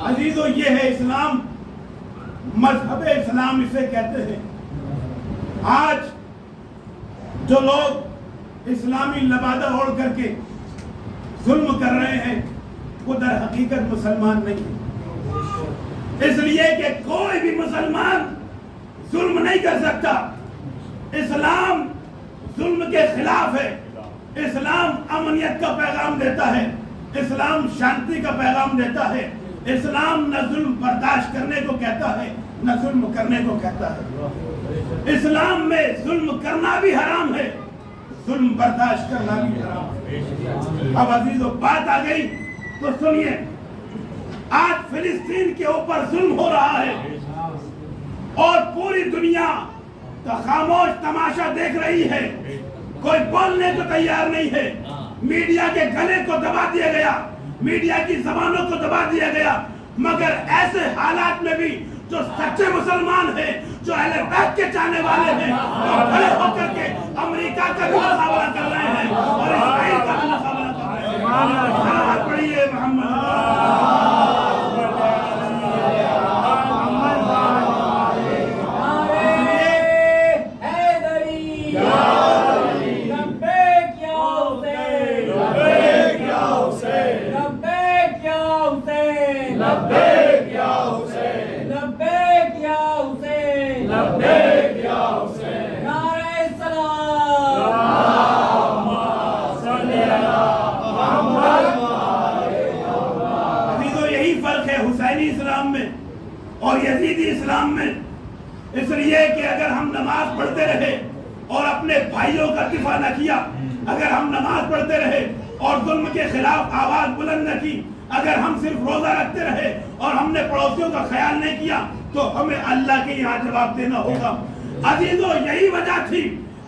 عزیزو یہ ہے اسلام مذہب اسلام اسے کہتے ہیں۔ آج جو لوگ اسلامی لبادہ اوڑھ کر کے ظلم کر رہے ہیں وہ در حقیقت مسلمان نہیں ہیں، اس لیے کہ کوئی بھی مسلمان ظلم نہیں کر سکتا۔ اسلام ظلم کے خلاف ہے، اسلام امنیت کا پیغام دیتا ہے، اسلام شانتی کا پیغام دیتا ہے، اسلام نہ ظلم برداشت کرنے کو کہتا ہے نہ ظلم کرنے کو کہتا ہے۔ اسلام میں ظلم کرنا بھی حرام ہے، ظلم برداشت کرنا بھی حرام ہے۔ اب عزیزو بات آ گئی تو سنیے، آج فلسطین کے اوپر ظلم ہو رہا ہے اور پوری دنیا خاموش تماشا دیکھ رہی ہے، کوئی بولنے کو تیار نہیں ہے۔ میڈیا کے گلے کو دبا دیا گیا، میڈیا کی زبانوں کو دبا دیا گیا، مگر ایسے حالات میں بھی جو سچے مسلمان ہیں، جو اہل بیت کے چاہنے والے ہیں، وہ کھڑے ہو کر کے امریکہ کا بھی مقابلہ کر رہے ہیں اور اسرائیل کا بھی مقابلہ کر رہے ہیں۔ صلوات پڑھیے محمد۔ حسینی اسلام میں اور یزیدی اسلام میں، اس لیے کہ اگر ہم نماز پڑھتے رہے اور اپنے بھائیوں کا دفاع نہ کیا، اگر ہم نماز پڑھتے رہے اور ظلم کے خلاف آواز بلند نہ کی، اگر ہم صرف روزہ رکھتے رہے اور ہم نے پڑوسیوں کا خیال نہیں کیا تو ہمیں اللہ کے یہاں جواب دینا ہوگا۔ عزیزو یہی وجہ تھی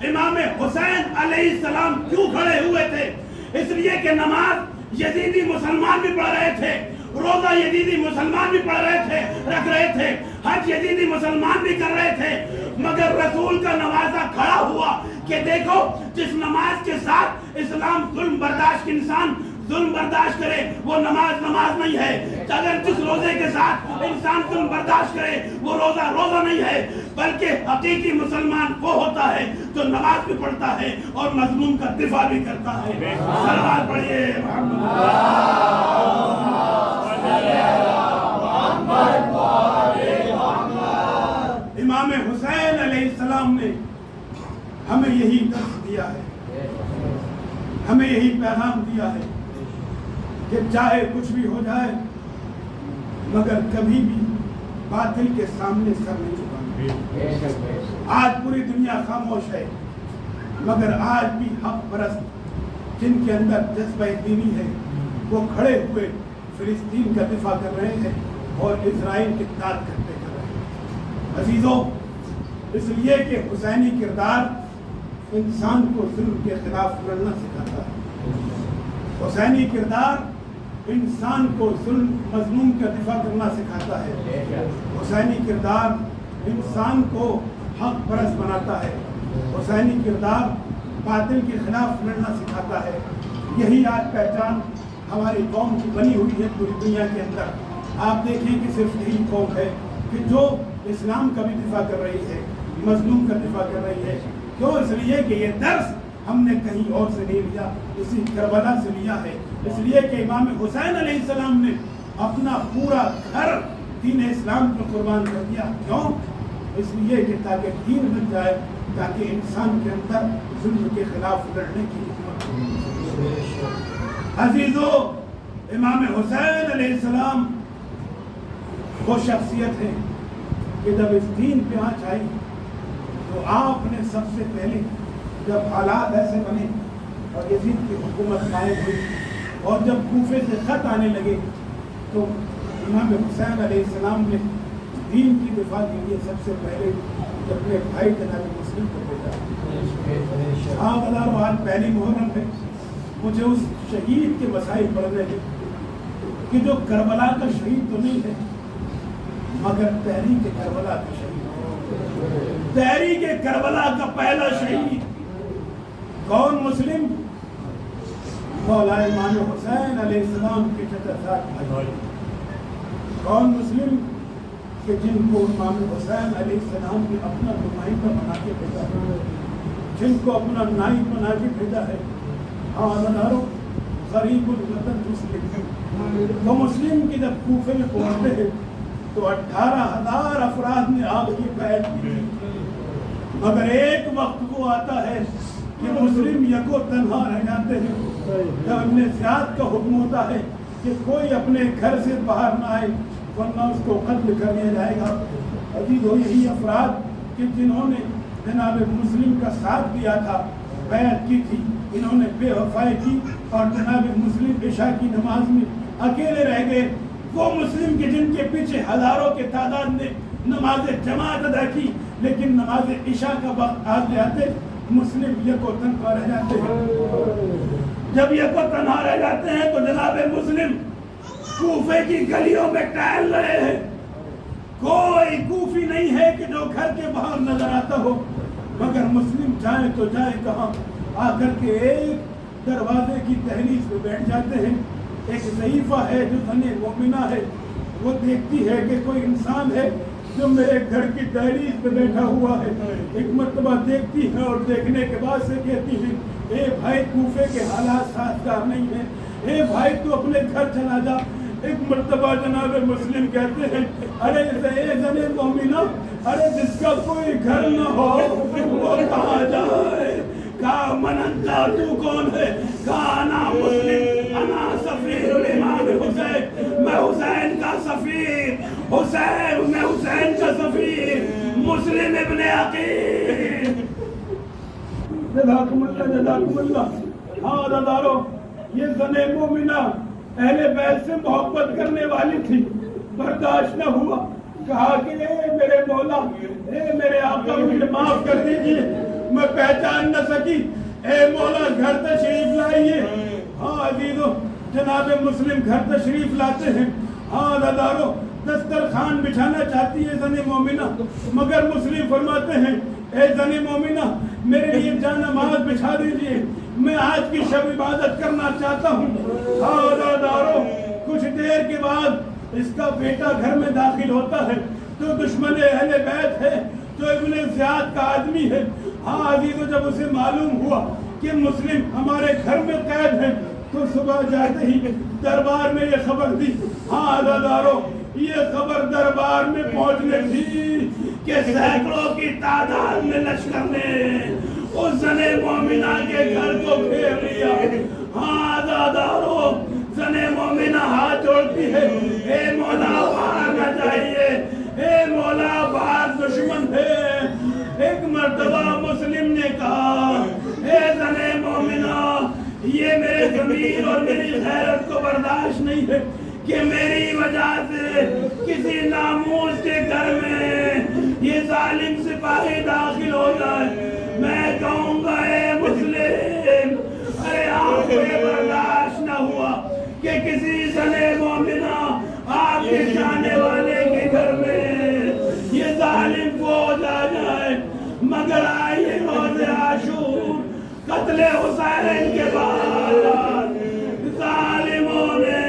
امام حسین علیہ السلام کیوں کھڑے ہوئے تھے، اس لیے کہ نماز یزیدی مسلمان بھی پڑھ رہے تھے، روزہ یزیدی مسلمان بھی پڑھ رہے تھے، رکھ رہے تھے، حج یزیدی مسلمان بھی کر رہے تھے، مگر رسول کا نوازہ کھڑا ہوا کہ دیکھو جس نماز کے ساتھ اسلام ظلم برداشت انسان ظلم برداشت کرے وہ نماز نہیں ہے، اگر جس روزے کے ساتھ انسان ظلم برداشت کرے وہ روزہ نہیں ہے، بلکہ حقیقی مسلمان وہ ہوتا ہے جو نماز بھی پڑھتا ہے اور مظلوم کا دفاع بھی کرتا ہے۔ صلوات پڑھیے امام حسین علیہ السلام نے ہمیں یہی درس دیا ہے، ہمیں یہی پیغام دیا ہے کہ چاہے کچھ بھی ہو جائے مگر کبھی بھی باطل کے سامنے سر نہیں جھکانا۔ آج پوری دنیا خاموش ہے مگر آج بھی حق پرست جن کے اندر جذبہ دینی ہے وہ کھڑے ہوئے فلسطین کا دفاع کر رہے ہیں اور اسرائیل کے داد کر رہے ہیں۔ عزیزو اس لیے کہ حسینی کردار انسان کو ظلم کے خلاف لڑنا سکھاتا ہے، حسینی کردار انسان کو ظلم مظلوم کا دفاع کرنا سکھاتا ہے، حسینی کردار انسان کو حق پرست بناتا ہے، حسینی کردار باطل کے خلاف لڑنا سکھاتا ہے۔ یہی آج پہچان ہماری قوم کی بنی ہوئی ہے پوری دنیا کے اندر۔ آپ دیکھیں کہ صرف یہی قوم ہے کہ جو اسلام کا بھی دفاع کر رہی ہے، مظلوم کا دفاع کر رہی ہے۔ کیوں؟ اس لیے کہ یہ درس ہم نے کہیں اور سے نہیں لیا، اسی کربلا سے لیا ہے۔ اس لیے کہ امام حسین علیہ السلام نے اپنا پورا گھر دین اسلام کو قربان کر دیا۔ کیوں؟ اس لیے کہ تاکہ دین بن جائے، تاکہ انسان کے اندر ظلم کے خلاف لڑنے کی ہمت ہو۔ عزیزو امام حسین علیہ السلام وہ شخصیت ہے کہ جب اس دین پہ آنچ آئی تو آپ نے سب سے پہلے جب حالات ایسے بنے اور یزید کی حکومت قائم ہوئی اور جب کوفے سے خط آنے لگے تو امام حسین علیہ السلام نے دین کی دفاع کے لیے سب سے پہلے اپنے بھائی جناب مسلم کو بھیجا۔ آج پہلی محرم ہے، مجھے اس شہید کے مسائل پڑھنے ہیں کہ جو کربلا کا شہید تو نہیں ہے مگر تحریک کربلا کا شہید، تحریک کربلا کا پہلا شہید کون؟ مسلم مولا امام حسین علیہ السلام کے چچا زاد بھائی۔ کون مسلم؟ کہ جن کو امام حسین علیہ السلام نے اپنا نمائندہ بنا کے بھیجا ہے، جن کو اپنا نائب بنا کے بھیجا ہے. ہاں ہزاروں غریب الوطن مسلم، وہ مسلم کی جب کوفے میں پہنچتے ہیں تو 18,000 افراد نے آگ کی بیعت کی، مگر ایک وقت وہ آتا ہے کہ مسلم یکو تنہا رہ جاتے ہیں جب ابن زیاد کا حکم ہوتا ہے کہ کوئی اپنے گھر سے باہر نہ آئے ورنہ اس کو قتل کر دیا جائے گا. عزیزو یہی افراد کہ جنہوں نے جناب مسلم کا ساتھ دیا تھا، بیعت کی تھی، انہوں نے بے وفائی کی اور جناب مسلم عشاء کی نماز میں اکیلے رہ گئے. وہ مسلم کے جن کے پیچھے ہزاروں کے تعداد نے نماز جماعت ادا کی، لیکن نماز عشاء کا وقت آتے آتے مسلم یکو تنہا رہ جاتے ہیں. جب یکو تنہا رہ جاتے ہیں تو جناب مسلم کوفے کی گلیوں میں ٹہل رہے ہیں. کوئی کوفی نہیں ہے کہ جو گھر کے باہر نظر آتا ہو، مگر مسلم جائے تو جائے کہاں، آ کر کے ایک دروازے کی دہلیز پہ بیٹھ جاتے ہیں. ایک ضعیفہ ہے جو زن مومنہ ہے، وہ دیکھتی ہے کہ کوئی انسان ہے جو میرے گھر کی دہلیز پہ بیٹھا ہوا ہے. ایک مرتبہ دیکھتی ہے اور دیکھنے کے بعد سے کہتی ہے، اے بھائی کوفے کے حالات سازگار نہیں ہیں، اے بھائی تو اپنے گھر چلا جا. ایک مرتبہ جناب مسلم کہتے ہیں، ارے زن مومنہ، ارے جس کا کوئی گھر نہ ہو وہ کہاں جائے. کہا من انتا، تو کون ہے؟ کہا انا مسلم، انا سفیر الامام حسین، میں حسین کا سفیر، حسین، میں حسین کا سفیر، مسلم ابن عقیل. جزاکم اللہ، جزاکم اللہ. ہاں رضارو، یہ زن مومنہ اہل بیت سے محبت کرنے والی تھی، برداشت نہ ہوا. کہا کہ اے میرے مولا، اے میرے آقا، مجھے معاف کر دیجئے، میں پہچان نہ سکی. اے مولا گھر تشریف لائیے. ہاں عزیزو، جناب مسلم گھر تشریف لاتے ہیں. ہاں رضارو، دسترخوان بچھانا چاہتی ہے زن مومنہ، مگر مسلم فرماتے ہیں، اے زن مومنہ میرے لیے جانماز بچھا دیجئے، میں آج کی شب عبادت کرنا چاہتا ہوں. ہاں رضارو، کچھ دیر کے بعد اس کا بیٹا گھر میں داخل ہوتا ہے تو دشمن اہل بیت ہے، جو ابن زیاد کا آدمی ہے. ہاں عزیزو، جب اسے معلوم ہوا کہ مسلم ہمارے گھر میں قید ہے تو صبح جاتے ہی دربار میں یہ خبر دی. ہاں رضارو، یہ خبر دربار میں پہنچنے تھی کہ سینکڑوں کی تعداد میں لشکر نے اس زن مومنہ کے گھر کو گھیر لیا. ہاں رضارو، زن مومنہ ہاتھ جوڑتی ہے، اے مولا باہر نہ جائیے، اے مولا باہر دشمن ہے. ایک مرتبہ مسلم نے کہا، اے زن مومنہ، یہ میرے ضمیر اور میری غیرت کو برداشت نہیں ہے کہ میری وجہ سے کسی ناموس کے گھر میں یہ ظالم سپاہی داخل ہو جائے. میں کہوں گا اے مسلم، ارے آپ کو یہ برداشت نہ ہوا کہ کسی زن مومنہ آپ کے جانے والے کے گھر میں یہ ظالم فوج آ جائے. مگر آئیے روز عاشور، قتل حسین کے بعد ظالموں نے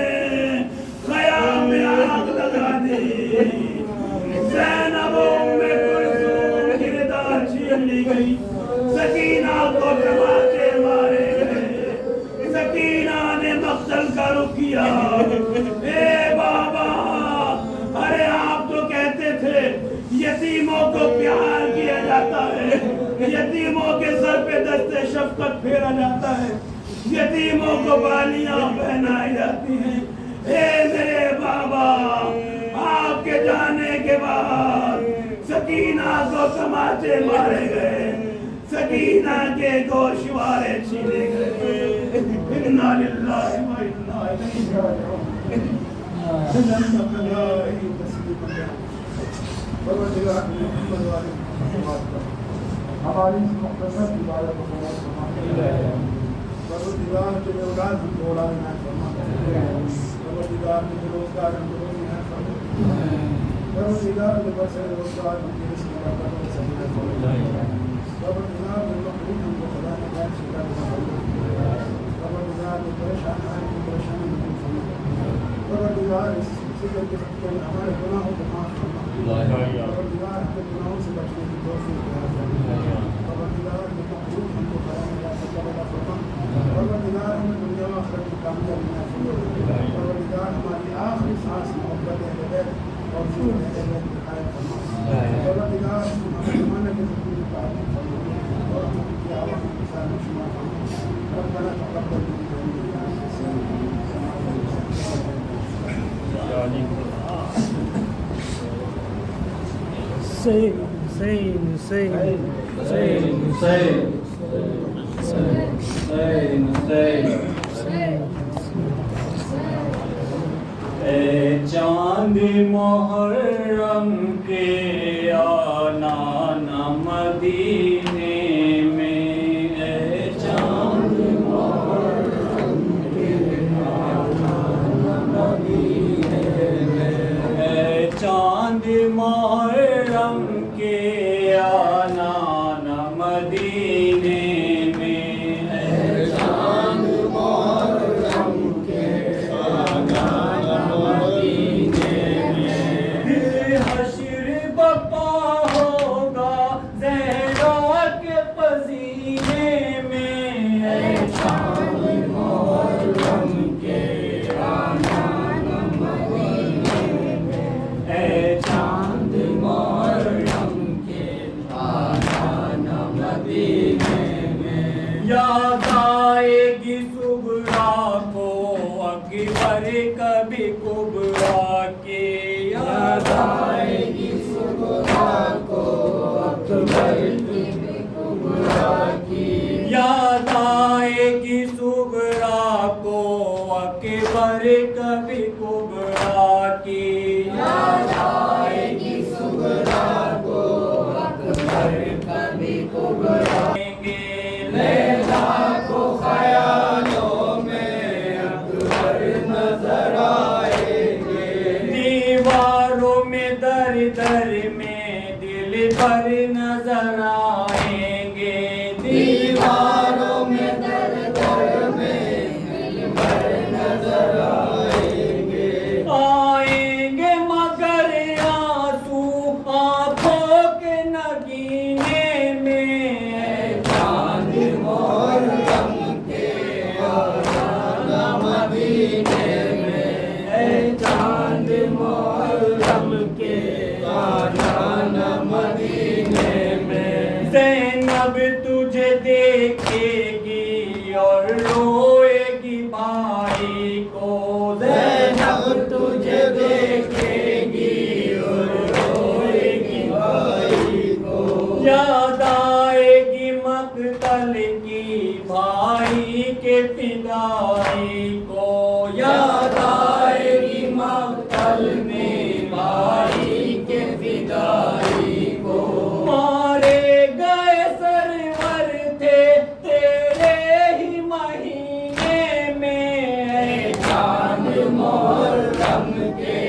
خیام میں آگ لگا دی. زینب ام کلثوم کی ردا چھین لی گئی، سکینہ کو تماچے مارے گئے. سکینہ نے مقتل کا رخ کیا. اے بابا، ارے آپ تو کہتے تھے یتیموں کو پیار کیا جاتا ہے، یتیموں کے سر پہ دست شفقت پھیرا جاتا ہے، یتیموں کو بالیاں پہنائی جاتی ہیں. اے میرے بابا، آپ کے جانے کے بعد سکینہ کو تماچے مارے گئے، سکینہ کے گوشوارے چھینے گئے. انا للہ و انا الیہ راجعون. ہماری اس مختصر عبادت کو قبول فرما. پروردگار کے اولاد ہم کو اولاد عنایت فرما. پروردگار کے روزگار ہم کو روزی عنایت فرما. پروردگار کے بس روزگار ہم کے رزق برکت اور سبھی عنایت فرما. پروردگار کے مقبول ہم کو خدا نے غیر شکر فرما. پروردگار کے پریشان ہم کو پریشانی دور فرما. پروردگار اس فکر کے ساتھ ہمارے گناہوں کو معاف فرما. پروردگار ہمیں گناہوں سے بچنے کی توفیق دے پروردگار جو مخلوق ہم کو بیان میرا سکر اللہ فرما پروردگار ہمیں دنیا و آخرت کی کامیابی نصیب فرما پروردگار ہماری آخری سانس محبت اہل بیت اور ذکر اہل بیت کی قائم فرما پروردگار ہمیں زمانہ کے ذکر کی تعلیم فرما اور ہم کی آواز کی سال شمار فرما ربنا تقبل اے چاند محرم کے آنا نہ مدینے میں اے چاند محرم کے آنا نہ مدینے میں اے چاند محرم کے آنا نہ مدینے میں اے چاند محرم کے آنا حشر بپا ہوگا زہرا کے پسینے میں اے چاند محرم کے آنا نہ مدینے میں اے چاند محرم کے آنا نہ مدینے میں یاد آئے گی صبح کو اکبر کبھی کبرا کے یاد آئے گی صبح کو اکبر کبھی کبرا کی یاد آئے گی صبح کو اکبر کبھی کبرا کی یاد آئے گی صبح کو اکبر کبھی کبرا گے لیلا کو خیالوں میں اکبر نظر آئے گے دیواروں میں در در میں دل بھر نظر آئیں گے دیواروں میں در در میں دل بھر نظر آئیں گے مگر آنسو آنکھوں کے نگینے میں چاند محرم کے آنا مدینے میں چاند محرم کے آنا مدینے میں زینب تجھے دیکھے گی اور روئے گی بھائی کو زینب تجھے دیکھے گی اور روئے گی بھائی کو یاد آئے گی مقتل کی بھائی کے فدائی کو یاد آئے گی مقتل میں بھائی کے فدائی کو مارے گئے سرور تھے تیرے ہی مہینے میں چاند محرم کے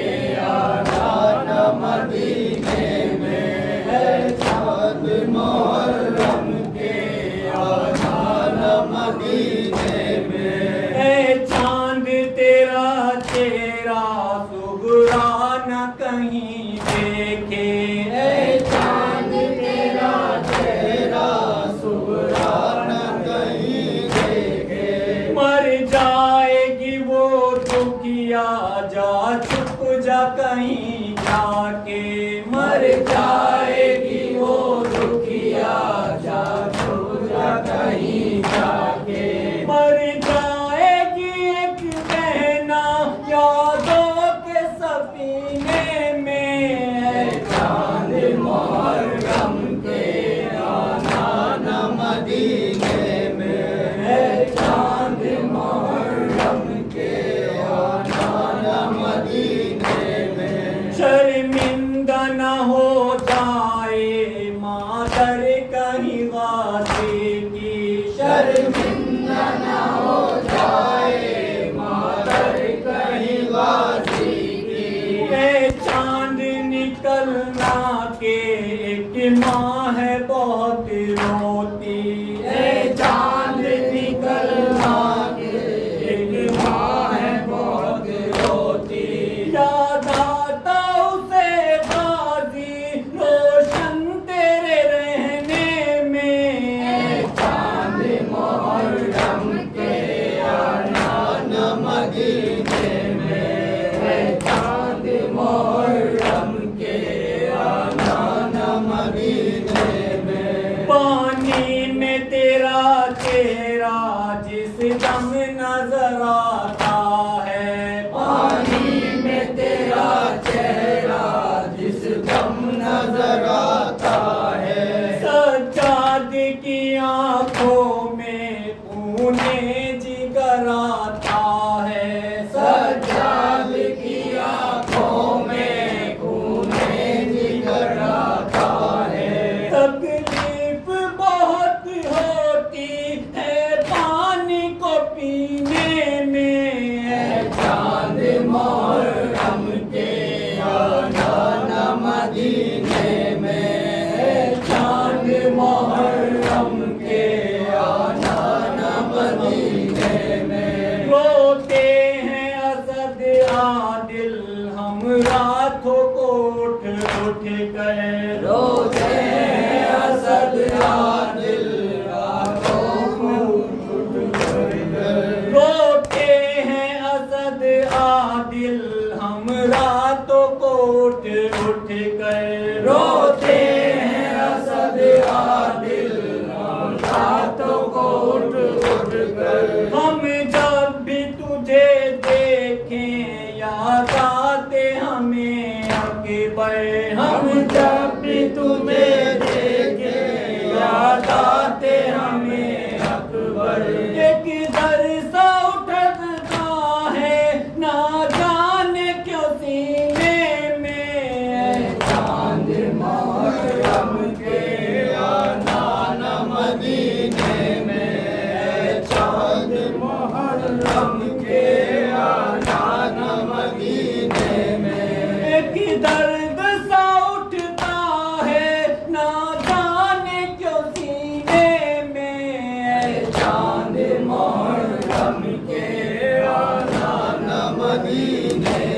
آنا نہ مدینے میں چاند محرم کے آنا نہ مدینے میں اے چاند تیرا چہرہ سغرا نہ کہیں دیکھے اے چاند تیرا چہرہ سغرا نہ کہیں دیکھے مر جائے گی وہ دکھیا جا چھپ جا کہیں جا کے مر جائے گی وہ دکھیا جا چھپ جا کہیں جا کے مر جائے گی ایک بہنا یادوں کے سفینے میں چاند محرم کے آنا نہ مدینے میں چاند محرم کے آنا نہ مدینے میں شرمندہ نہ ہو جائے مادر کہیں غازی کی شرمندہ نہ ہو جائے مادر کہیں غازی کی اے چاند نکلنا کے ایک ماں ہے بہت روتی اے چاند نکلنا کے ایک ماں ہے بہت روتی یاد آتا اسے غازی پانی میں تیرا چہرہ جس دم نظر آتا ہے، پانی میں تیرا چہرہ جس دم نظر آتا ہے، سجاد کی آنکھوں میں خون جگر آتا ہے، سجاد کی آنکھوں میں خون جگر آتا ہے، تکلیف بہت ہوتی ہے پانی کو پینے میں، اے چاند محرم کے آنا نہ مدینے میں، اے چاند محرم کے آنا نہ مدینے میں، روتے ہیں اسد عادل ہم راتوں کو اٹھ اٹھ گئے، روتے ہیں اسد عادل راتوں کو اٹھ گئے، روتے ہیں اسد عادل ہم راتوں کو اٹھ اٹھ گئے، روتے ہیں اسد عادل ہم راتوں کو اٹھ اٹھ گئے، ہم جب بھی تجھے دیکھیں یاد آتے ہمیں اکبر، ہم جب بھی تمہیں دیکھیں یاد آتے ہمیں اکبر، ایک در سا اٹھتا ہے نہ جانے کیوں سینے میں، چاند محرم کے آنا نہ مدینے میں، چاند محرم کے آنا نہ مدینے میں، ایک درد سا اٹھتا ہے نہ جانے کیوں سینے میں، چاند محرم کے آنا نہ مدینے